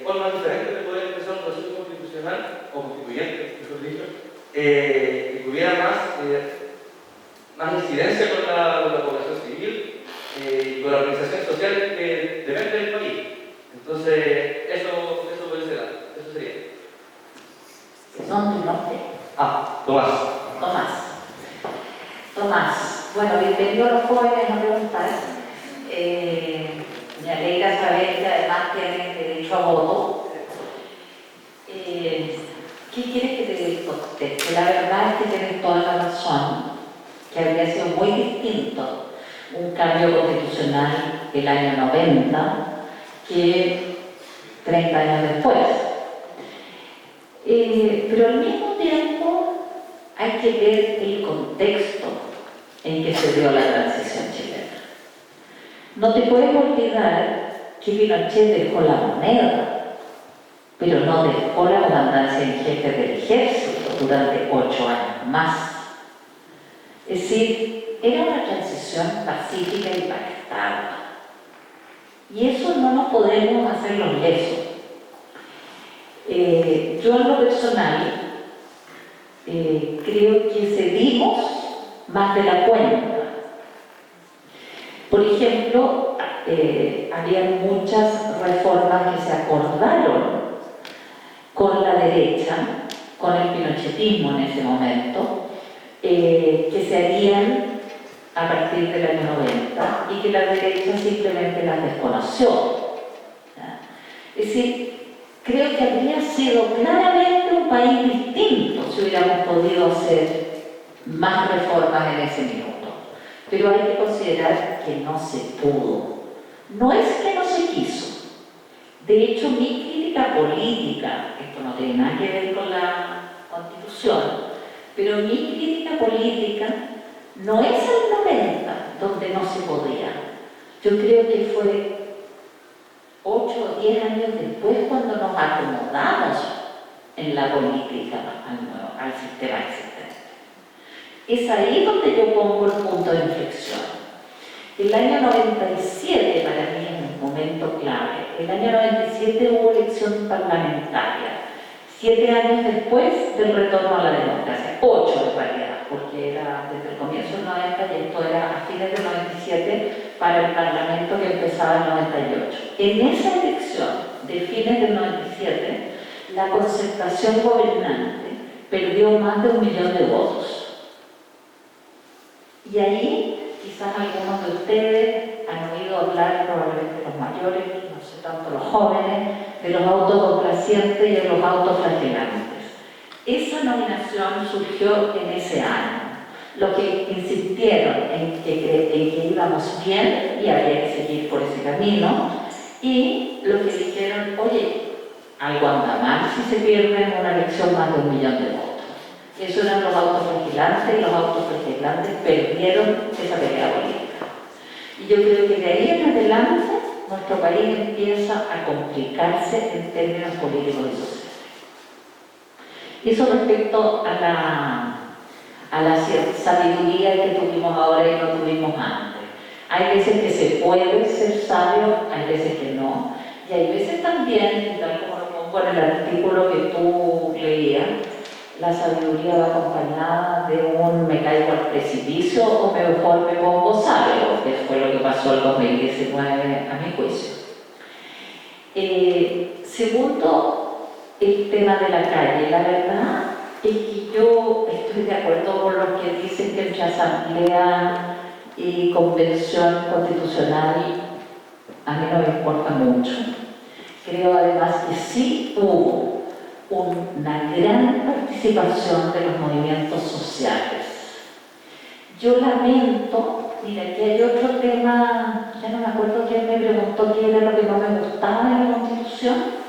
formas diferentes de poder empezar un proceso constitucional o constituyente, mejor dicho, que tuviera más incidencia con la población civil y con la organización social que depende del país. Entonces, eso puede ser algo, eso sería. ¿Son tu nombre? Tomás. Tomás, bueno, bienvenido a los jóvenes a preguntar. Me alegra saber que además tienen derecho a voto. ¿Qué quieres que te conteste? La verdad es que tienes toda la razón, que habría sido muy distinto un cambio constitucional del año 90 que 30 años después. Pero al mismo tiempo hay que ver el contexto en que se dio la transición chilena. No te puedes olvidar que Pinochet dejó la moneda, pero no dejó la comandancia en jefe del ejército durante 8 años más. Es decir, era una transición pacífica y pactada. Y eso no nos podemos hacer los lesos. Yo en lo personal creo que cedimos más de la cuenta. Por ejemplo, había muchas reformas que se acordaron con la derecha, con el pinochetismo en ese momento, que se harían a partir del año 90 y que la derecha simplemente las desconoció. ¿Ya? Es decir, creo que habría sido claramente un país distinto si hubiéramos podido hacer más reformas en ese minuto. Pero hay que considerar que no se pudo. No es que no se quiso. De hecho, mi crítica política, esto no tiene nada que ver con la Constitución, pero mi crítica política no es el 90, donde no se podía. Yo creo que fue 8 o 10 años después cuando nos acomodamos en la política al sistema existente. Es ahí donde yo pongo el punto de inflexión. El año 97 para mí es un momento clave. El año 97 hubo elección parlamentaria. 7 años después del retorno a la democracia. 8 en realidad, porque era desde el comienzo del 90 y esto era a fines del 97 para el Parlamento que empezaba en el 98. En esa elección de fines del 97, la concertación gobernante perdió más de 1 millón de votos. Y ahí quizás algunos de ustedes han oído hablar, probablemente los mayores, no sé tanto los jóvenes, de los autocomplacientes y de los autoflagelantes. Esa nominación surgió en ese año. Los que insistieron en que íbamos bien y había que seguir por ese camino, y los que dijeron, oye, algo anda mal si se pierde en una elección más de 1 millón de votos. Eso eran los autoflagelantes, y los autoflagelantes perdieron esa pelea política. Y yo creo que de ahí en adelante nuestro país empieza a complicarse en términos políticos y sociales. Y eso respecto a la sabiduría que tuvimos ahora y no tuvimos antes. Hay veces que se puede ser sabio, hay veces que no. Y hay veces también, y tal como lo pongo en el artículo que tú leías, la sabiduría va acompañada de un me caigo al precipicio o mejor me pongo sabio, que fue lo que pasó el 2019 a mi juicio. Segundo, el tema de la calle. La verdad es que yo estoy de acuerdo con los que dicen que entre asamblea y convención constitucional a mí no me importa mucho. Creo además que sí hubo una gran participación de los movimientos sociales. Yo lamento, mira, aquí hay otro tema, ya no me acuerdo quién me preguntó qué era lo que no me gustaba de la Constitución.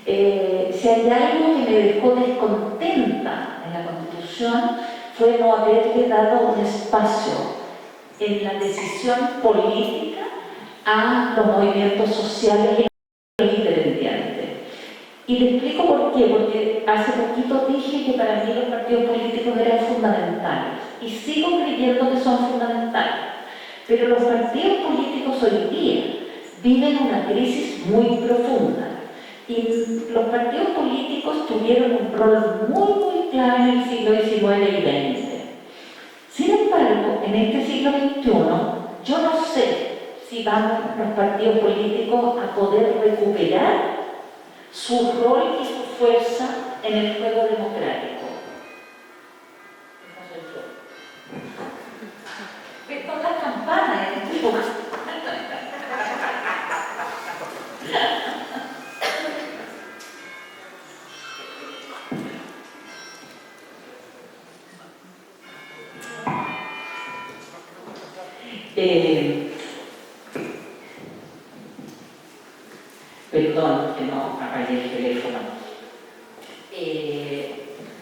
Si hay algo que me dejó descontenta en la Constitución fue no haberle dado un espacio en la decisión política a los movimientos sociales y los independientes. Y te explico por qué, porque hace poquito dije que para mí los partidos políticos eran fundamentales y sigo creyendo que son fundamentales, pero los partidos políticos hoy día viven una crisis muy profunda y los partidos políticos tuvieron un rol muy clave en el siglo XIX y XX. Sin embargo, en este siglo XXI, yo no sé si van los partidos políticos a poder recuperar su rol y su fuerza en el juego democrático. ¿Ves con las campanas? Perdón que no apagué el teléfono.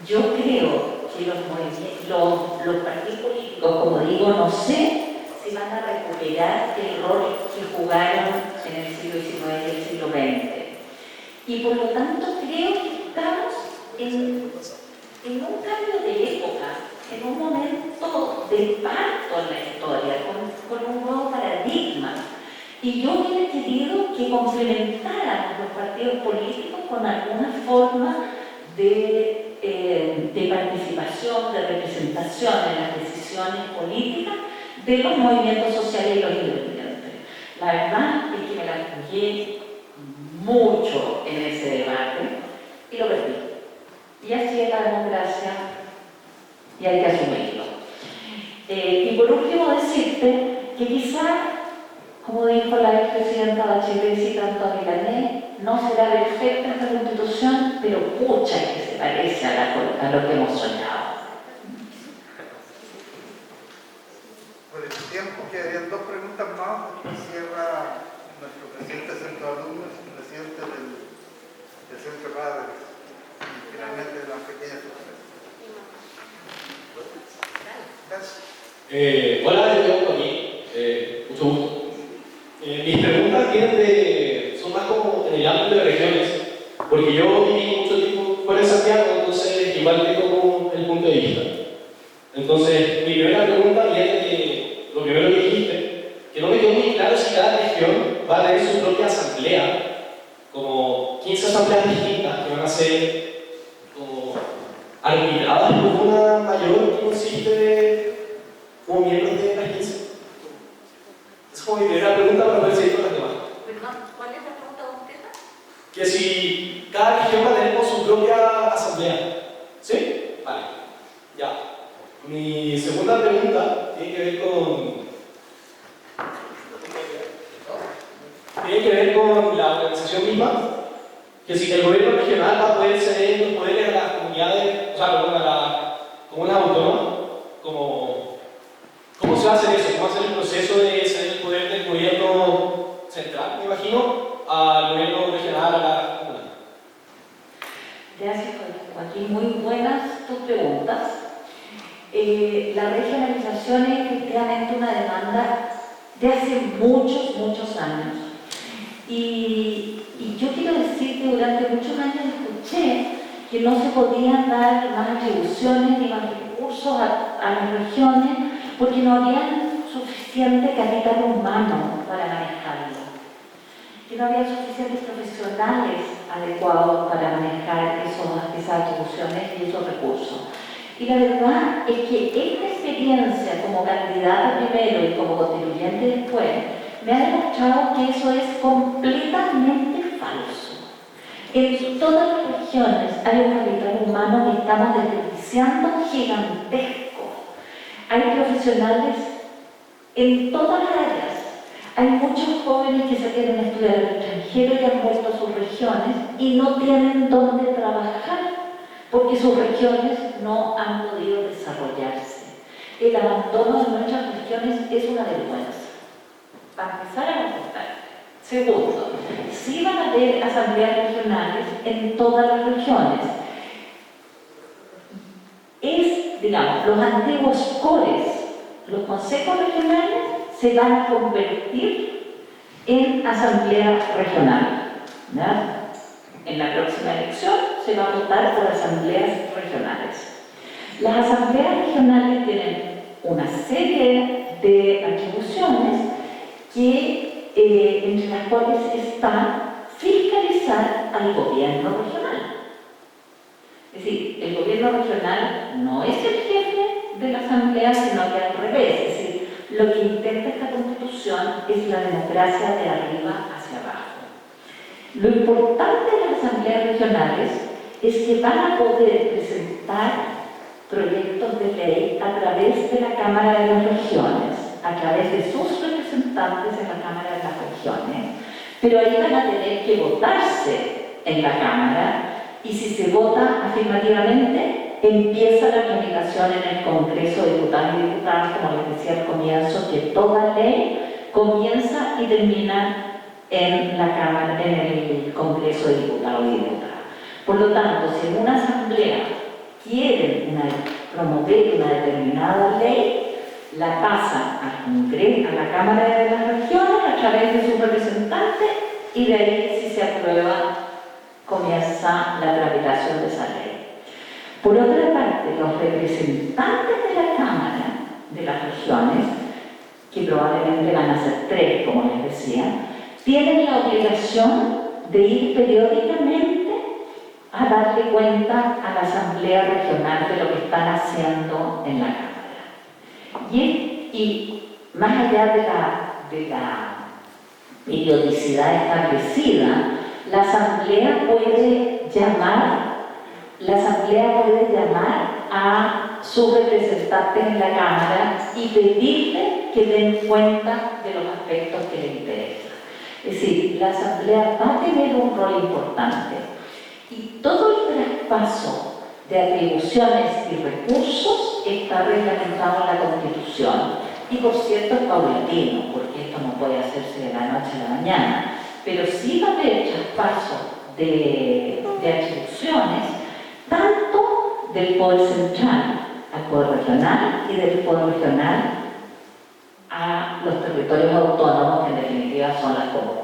Yo creo que los partidos políticos, como digo, no sé si van a recuperar el rol que jugaron en el siglo XIX y el siglo XX. Y por lo tanto creo que estamos en un cambio de época, en un momento de parto en la historia, con un nuevo paradigma. Y yo hubiera querido que complementaran los partidos políticos con alguna forma de participación, de representación en las decisiones políticas de los movimientos sociales y los independientes. La verdad es que me la jugué mucho en ese debate y lo perdí. Y así es la democracia y hay que asumirlo. Y por último decirte que quizá, como dijo la expresidenta Bachelet citando a Milanés, no será perfecta esta Constitución, pero pucha que se parece a lo que hemos soñado. Por el tiempo quedarían 2 preguntas más, después cierra nuestro presidente del Centro de Alumnos, el presidente del Centro de Padres, y finalmente la pequeña sorpresa. Gracias. Hola, yo vengo aquí, mucho gusto. Mis preguntas son más como en el ámbito de regiones, porque yo viví mucho tiempo fuera de Santiago, entonces igual tengo como el punto de vista. Entonces, mi primera pregunta viene de lo primero que dijiste, que no me quedó muy claro si cada región va a tener su propia asamblea, como 15 asambleas distintas que van a ser como arbitradas por una mayor que consiste como miembros de las 15. Es como mi primera pregunta para poder seguir con las demás. Perdón, ¿cuál es la pregunta concreta? Que si cada región va a tener su propia asamblea. ¿Sí? Vale. Ya. Mi segunda pregunta es constitución misma, que si el gobierno regional va a poder ceder los poderes a las comunidades, o sea, perdón, a las comunas autónomas, ¿cómo se va a hacer eso? ¿Cómo va a ser el proceso de ceder el poder del gobierno central, me imagino, al gobierno regional, a la comuna? Gracias, Joaquín. Muy buenas tus preguntas. La regionalización es efectivamente una demanda de hace muchos, muchos años. Y yo quiero decir que durante muchos años escuché que no se podían dar más atribuciones ni más recursos a las regiones porque no había suficiente capital humano para manejarlo, que no había suficientes profesionales adecuados para manejar esas atribuciones y esos recursos. Y la verdad es que esta experiencia como candidata primero y como constituyente después me ha demostrado que eso es completamente falso. En todas las regiones hay un capital humano que estamos desperdiciando gigantesco. Hay profesionales en todas las áreas. Hay muchos jóvenes que se quieren estudiar al extranjero y han vuelto a sus regiones y no tienen dónde trabajar porque sus regiones no han podido desarrollarse. El abandono de nuestras regiones es una vergüenza. Para empezar a contestar. Segundo, sí van a haber asambleas regionales en todas las regiones. Digamos, los antiguos CORES, los consejos regionales, se van a convertir en asamblea regional. ¿Ya? En la próxima elección se va a votar por asambleas regionales. Las asambleas regionales tienen una serie de atribuciones entre las cuales está fiscalizar al gobierno regional. Es decir, el gobierno regional no es el jefe de la asamblea, sino que al revés. Es decir, lo que intenta esta constitución es la democracia de arriba hacia abajo. Lo importante de las asambleas regionales es que van a poder presentar proyectos de ley a través de la Cámara de las Regiones, a través de sus representantes en la Cámara de las Regiones, pero ahí van a tener que votarse en la Cámara y si se vota afirmativamente, empieza la tramitación en el Congreso de Diputados y Diputadas, como les decía al comienzo, que toda ley comienza y termina en la Cámara, en el Congreso de Diputados y Diputadas. Por lo tanto, si en una asamblea quieren promover una determinada ley, la pasan al Congreso, a la Cámara de las Regiones a través de sus representantes y de ahí, si se aprueba, comienza la tramitación de esa ley. Por otra parte, los representantes de la Cámara de las Regiones, que probablemente van a ser 3, como les decía, tienen la obligación de ir periódicamente a darle cuenta a la Asamblea Regional de lo que están haciendo en la Cámara. Y más allá de la periodicidad establecida, la Asamblea puede llamar a sus representantes en la Cámara y pedirle que den cuenta de los aspectos que les interesan. Es decir, la Asamblea va a tener un rol importante y todo el traspaso de atribuciones y recursos está reglamentado en la Constitución. Y por cierto es paulatino, porque esto no puede hacerse de la noche a la mañana, pero sí va a haber traspaso de atribuciones, tanto del Poder Central al Poder Regional y del Poder Regional a los territorios autónomos, que en definitiva son las comunas.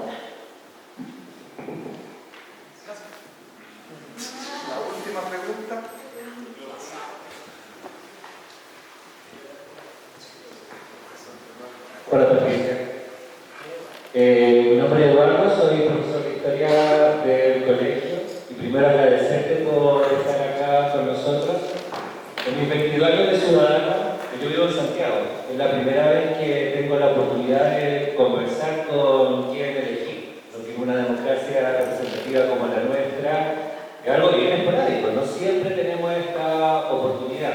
La última pregunta. Hola, Patricia. Mi nombre es Eduardo, soy profesor de Historia del colegio y primero agradecerte por estar acá con nosotros. En mis 22 años de ciudadano, yo vivo en Santiago. Es la primera vez que tengo la oportunidad de conversar con quien elegí, lo que en una democracia representativa como la nuestra es algo bien esporádico, no siempre tenemos esta oportunidad.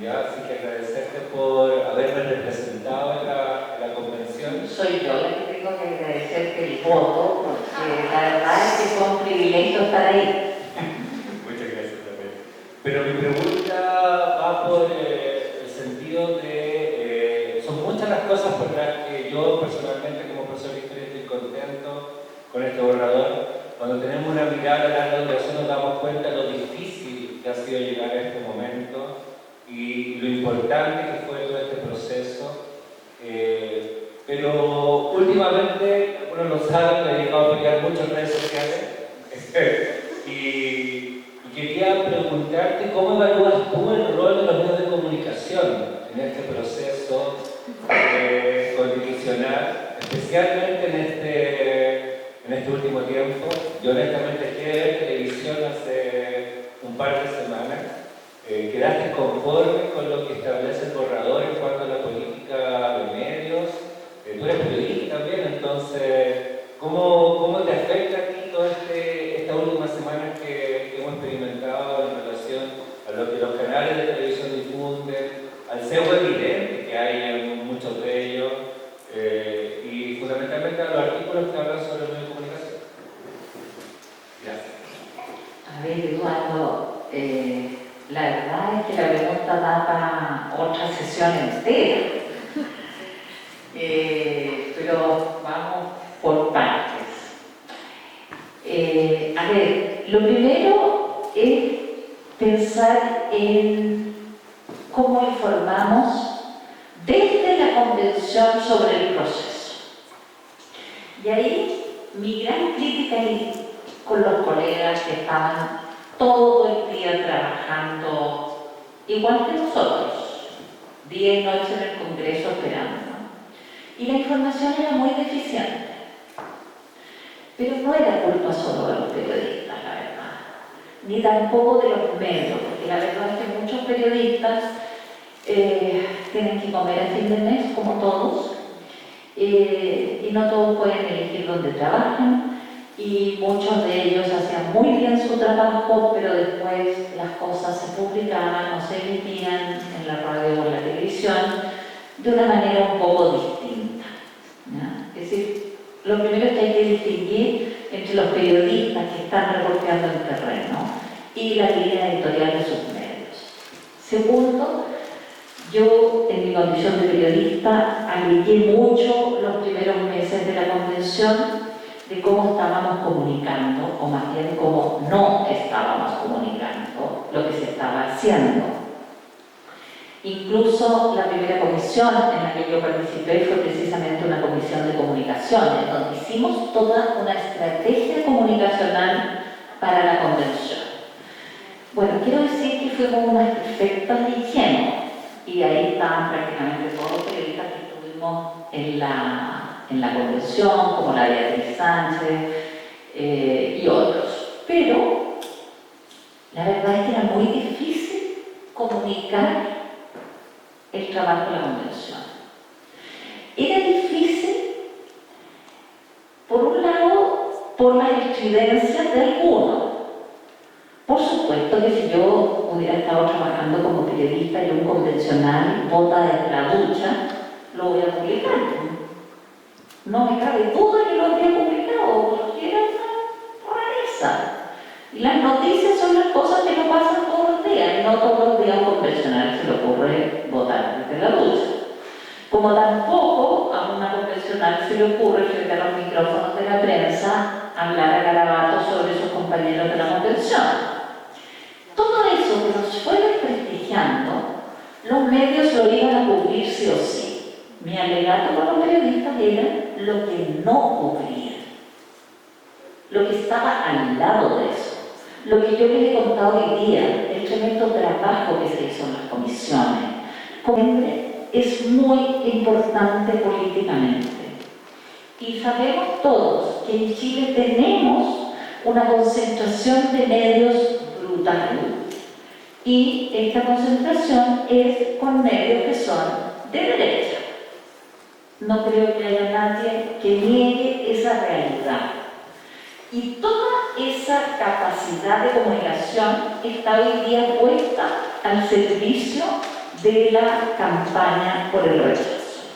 ¿Ya? Así que agradecerte por haberme representado en la convención. Soy yo la que tengo que agradecerte el voto, porque la verdad es quiero estar ahí. Muchas gracias también. Pero mi pregunta va por el sentido de... son muchas las cosas por las que yo personalmente como profesor de historia estoy contento con este borrador. Cuando tenemos una mirada a larga duración nos damos cuenta de lo difícil que ha sido llegar a este momento y lo importante que fue todo este proceso. Pero últimamente, algunos lo saben, me he dedicado a pelear mucho en redes sociales y quería preguntarte cómo evalúas tú el rol de los medios de comunicación en este proceso constitucional, especialmente en este último tiempo. Yo honestamente dejé de ver televisión hace un par de semanas. ¿Quedaste conforme con lo que establece el borrador en cuanto a la política de medios? Tú eres periodista también, entonces, ¿cómo te afecta a ti toda esta última semana que hemos experimentado en relación a lo que los canales de televisión difunden, al sesgo evidente que hay en muchos de ellos y fundamentalmente a los artículos que hablan sobre los medios de comunicación? Gracias. A ver, Eduardo, la verdad es que la pregunta da para otra sesión entera. Pero vamos por partes. A ver, lo primero es pensar en cómo informamos desde la Convención sobre el proceso. Y ahí mi gran crítica con los colegas que estaban todo el día trabajando, igual que nosotros, día y noche en el Congreso esperando. Y la información era muy deficiente. Pero no era culpa solo de los periodistas, la verdad, ni tampoco de los medios, porque la verdad es que muchos periodistas tienen que comer a fin de mes, como todos, y no todos pueden elegir dónde trabajan, y muchos de ellos hacían muy bien su trabajo, pero después las cosas se publicaban o se emitían en la radio o en la televisión de una manera un poco distinta, ¿no? Es decir, lo primero es que hay que distinguir entre los periodistas que están reporteando el terreno y la línea editorial de sus medios. Segundo, yo en mi condición de periodista aligué mucho los primeros meses de la convención de cómo estábamos comunicando, o más bien cómo no estábamos comunicando lo que se estaba haciendo. Incluso la primera comisión en la que yo participé fue precisamente una comisión de comunicaciones, donde hicimos toda una estrategia comunicacional para la convención. Bueno, quiero decir que fuimos unas perfectas ingenuos, y ahí estaban prácticamente todos los periodistas que estuvimos en la convención, como la Beatriz Sánchez y otros. Pero la verdad es que era muy difícil comunicar el trabajo de la convención. Era difícil, por un lado, por las estridencias de algunos. Por supuesto que si yo hubiera estado trabajando como periodista y un convencional bota de la ducha, lo voy a publicar. No me cabe duda que lo habría publicado, porque era una rareza. Y las noticias son las cosas que no pasan todos los días, y no todos los días a un convencional se le ocurre votar desde la ducha. Como tampoco a una convencional se le ocurre frente a los micrófonos de la prensa hablar a garabatos sobre sus compañeros de la convención. Todo eso que nos fue desprestigiando, los medios lo iban a cubrir sí o sí. Mi alegato con los periodistas era lo que no cubrían, lo que estaba al lado de eso. Lo que yo les he contado hoy día, el tremendo trabajo que se hizo en las comisiones, es muy importante políticamente. Y sabemos todos que en Chile tenemos una concentración de medios brutal. Y esta concentración es con medios que son de derecha. No creo que haya nadie que niegue esa realidad. Y toda esa capacidad de comunicación está hoy día puesta al servicio de la campaña por el rechazo.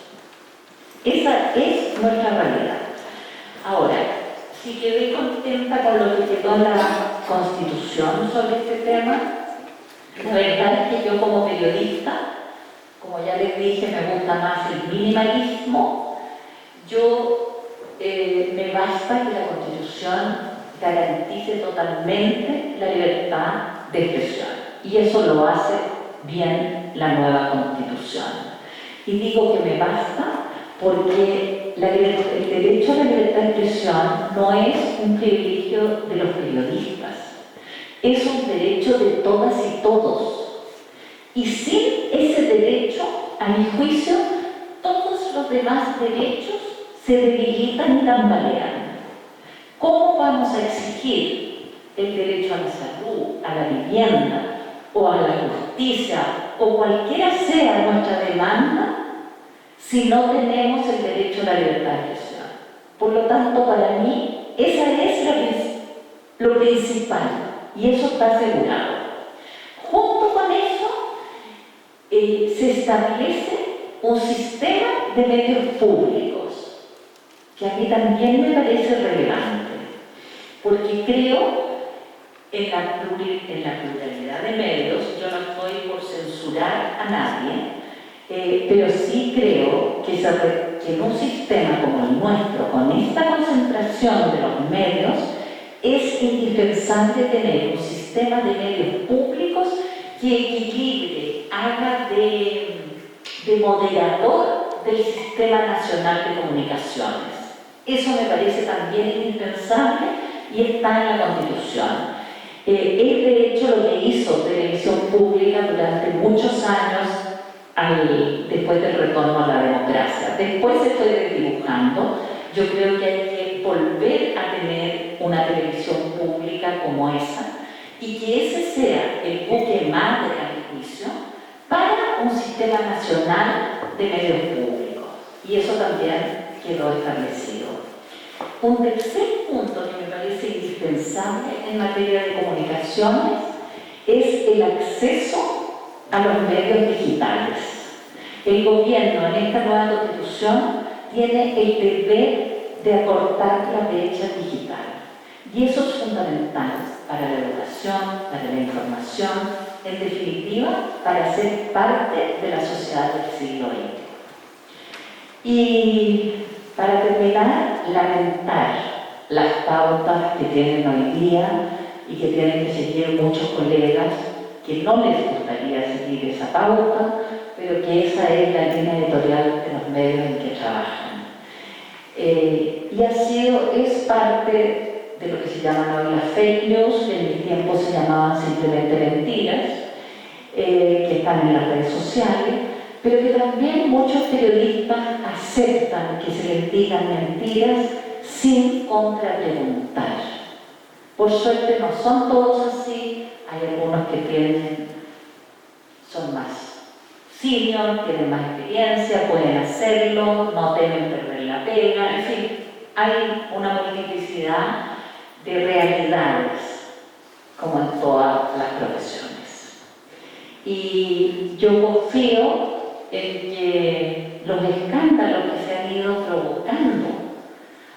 Esa es nuestra realidad. Ahora, si quedé contenta con lo que quedó en la Constitución sobre este tema. La verdad es que yo como periodista, como ya les dije, me gusta más el minimalismo. Yo me basta que la Constitución garantice totalmente la libertad de expresión. Y eso lo hace bien la nueva Constitución. Y digo que me basta porque el derecho a la libertad de expresión no es un privilegio de los periodistas, es un derecho de todas y todos. Y sin ese derecho, a mi juicio, todos los demás derechos se debilitan y tambalean. ¿Cómo vamos a exigir el derecho a la salud, a la vivienda o a la justicia o cualquiera sea nuestra demanda si no tenemos el derecho a la libertad de expresión? Por lo tanto, para mí, esa es lo principal y eso está asegurado. Junto con eso, se establece un sistema de medios públicos que a mí también me parece relevante, porque creo en la pluralidad de medios. Yo no estoy por censurar a nadie, pero sí creo que en un sistema como el nuestro, con esta concentración de los medios, es indispensable tener un sistema de medios públicos que equilibre, haga de moderador del Sistema Nacional de Comunicaciones. Eso me parece también indispensable y está en la Constitución. Es de hecho lo que hizo Televisión Pública durante muchos años después del retorno a la democracia. Después se fue desdibujando. Yo creo que hay que volver a tener una televisión pública como esa y que ese sea el buque madre, a mi juicio, para un sistema nacional de medios públicos. Y eso también quedó establecido. Un tercer punto que me parece indispensable en materia de comunicaciones es el acceso a los medios digitales. El gobierno en esta nueva Constitución tiene el deber de acortar la brecha digital. Y eso es fundamental para la educación, para la información, en definitiva, para ser parte de la sociedad del siglo XX. Y para terminar, lamentar las pautas que tienen hoy día y que tienen que seguir muchos colegas que no les gustaría seguir esa pauta, pero que esa es la línea editorial de los medios en que trabajan. Y es parte de lo que se llaman hoy las fake news, que en mi tiempo se llamaban simplemente mentiras, que están en las redes sociales, pero que también muchos periodistas aceptan que se les digan mentiras sin contrapreguntar. Por suerte no son todos así, hay algunos que son más senior, tienen más experiencia, pueden hacerlo, no temen perder la pena, en fin, hay una multiplicidad de realidades, como en todas las profesiones. Y yo confío en que los escándalos que se han ido provocando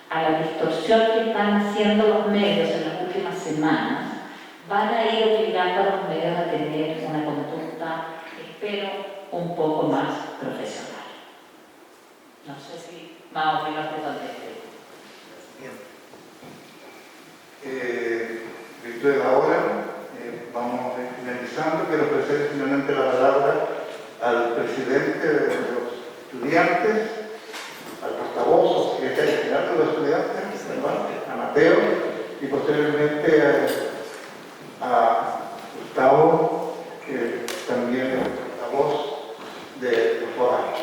a la distorsión que están haciendo los medios en las últimas semanas van a ir obligando a los medios a tener una conducta, espero, un poco más profesional. No sé si más o menos te contesté. Bien. Virtud de la hora, vamos finalizando. Quiero ofrecer finalmente la palabra al presidente de los estudiantes, al portavoz o secretario general de los estudiantes, a Mateo, y posteriormente a Gustavo, que también es portavoz de los foráneos,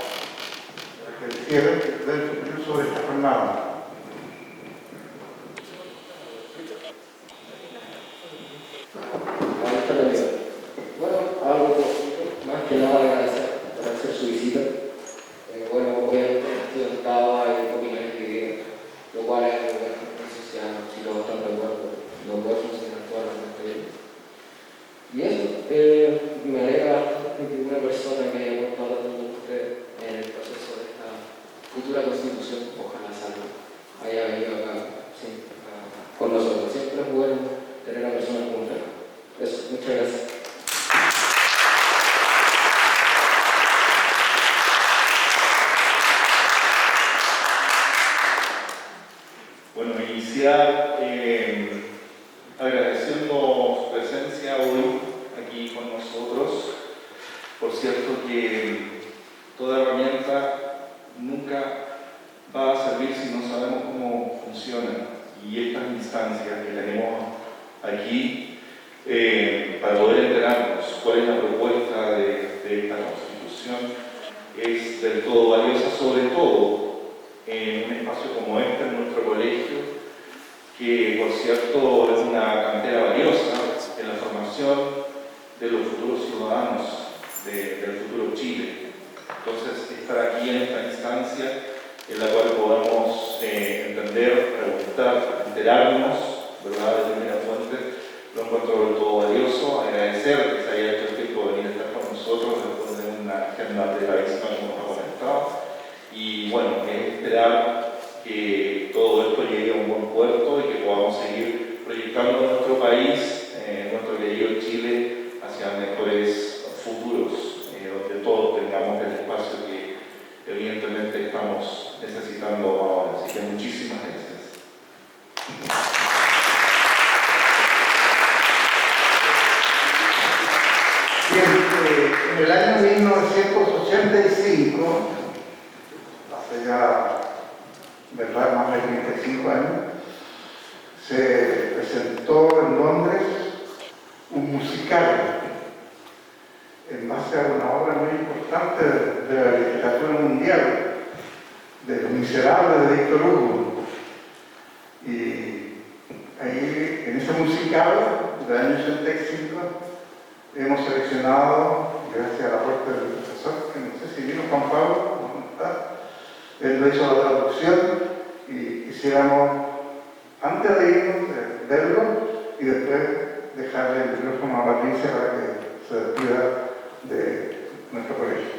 para que el cierre del superior sobre esta jornada. Bueno, algo más que nada agradecer su visita. Bueno, obviamente estaba en opiniones divididas, lo cual es algo bueno, no sé si lo bastante de acuerdo, lo puedo funcionar totalmente bien. Y eso, me alegra bastante que una persona que haya aportado tanto a usted en el proceso de esta futura constitución, ojalá salga, haya venido acá, sí, a con nosotros. Siempre es bueno tener a personas como usted. Eso, muchas gracias. Bueno, iniciar agradeciendo su presencia hoy aquí con nosotros. Por cierto que toda herramienta nunca va a servir si no sabemos cómo funciona. Y estas instancias que tenemos aquí para poder enterarnos cuál es la propuesta de esta Constitución es del todo valiosa, sobre todo en un espacio como este, en nuestro colegio, que por cierto es una cantera valiosa en la formación de los futuros ciudadanos del futuro Chile. Entonces, estar aquí en esta instancia en la cual podamos entender, preguntar, enterarnos, ¿verdad?, de primera fuente, lo encuentro del todo valioso. Agradecer que se haya hecho el tiempo de venir a estar con nosotros después de una agenda precarísima, como nos ha comentado. Y bueno, esperar que todo esto llegue a un buen puerto y que podamos seguir proyectando nuestro país, nuestro querido Chile, hacia mejores futuros, donde todos tengamos el espacio que evidentemente estamos necesitando ahora. Así que muchísimas gracias. Bien, en el año 1985, hace ya, ¿verdad?, más de 35 años, se presentó en Londres un musical en base a una obra muy importante de la literatura mundial, de Los Miserables de Víctor Hugo. Y ahí, en ese musical del año 85, hemos seleccionado, gracias al aporte del profesor, que no sé si vino Juan Pablo, ¿no está? Él lo hizo la traducción y quisiéramos, antes de irnos, verlo y después dejarle el micrófono a Patricia para que se despida de nuestro colegio.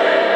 Thank you.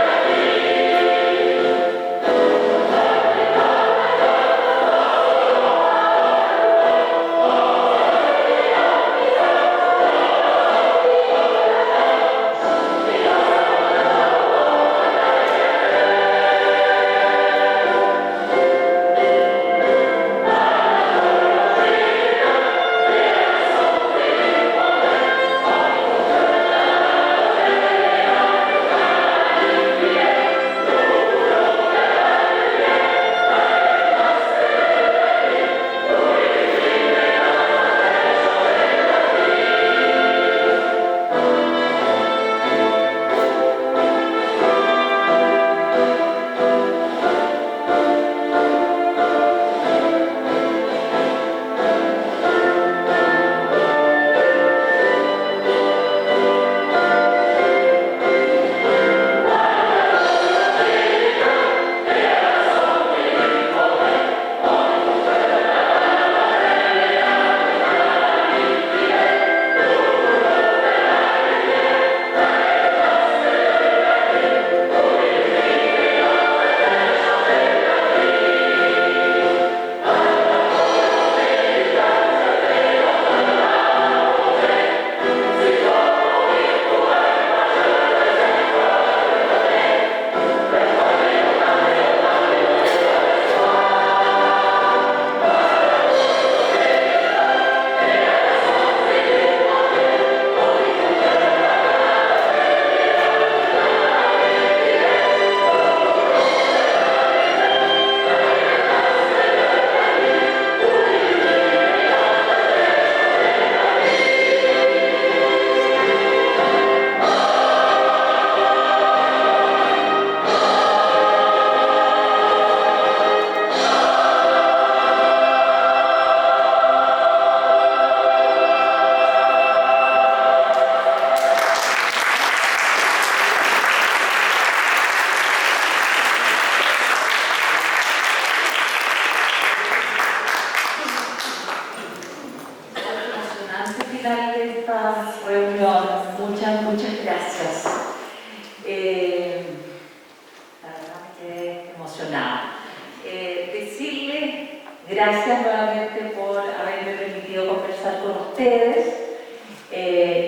decirles gracias nuevamente por haberme permitido conversar con ustedes,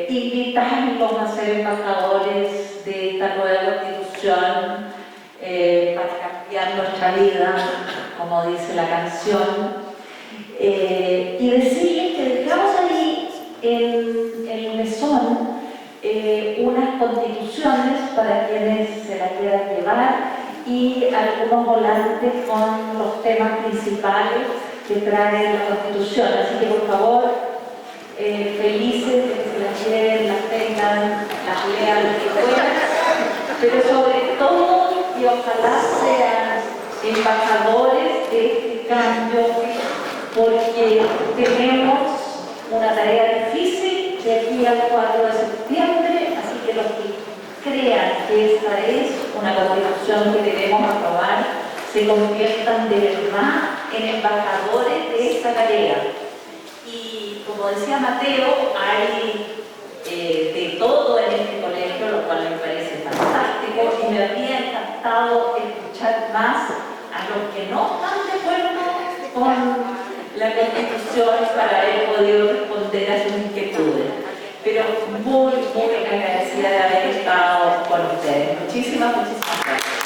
invitarlos a ser embajadores de esta nueva constitución para cambiar nuestra vida, como dice la canción, y decirles que dejamos ahí en el mesón unas constituciones para quienes se las quieran llevar y algunos volantes con los temas principales que trae la Constitución. Así que, por favor, felices de que se las lleven, las tengan, las lean, lo que puedan, pero sobre todo, y ojalá sean embajadores de este cambio, porque tenemos una tarea difícil de aquí al 4 de septiembre, así que los que crean que esta es una constitución que debemos aprobar, se conviertan de verdad en embajadores de esta tarea. Y como decía Mateo, hay de todo en este colegio, lo cual me parece fantástico, y me habría encantado escuchar más a los que no están de acuerdo con la Constitución para haber podido responder a sus inquietudes. Pero muy agradecida de haber estado con ustedes. Muchísimas gracias.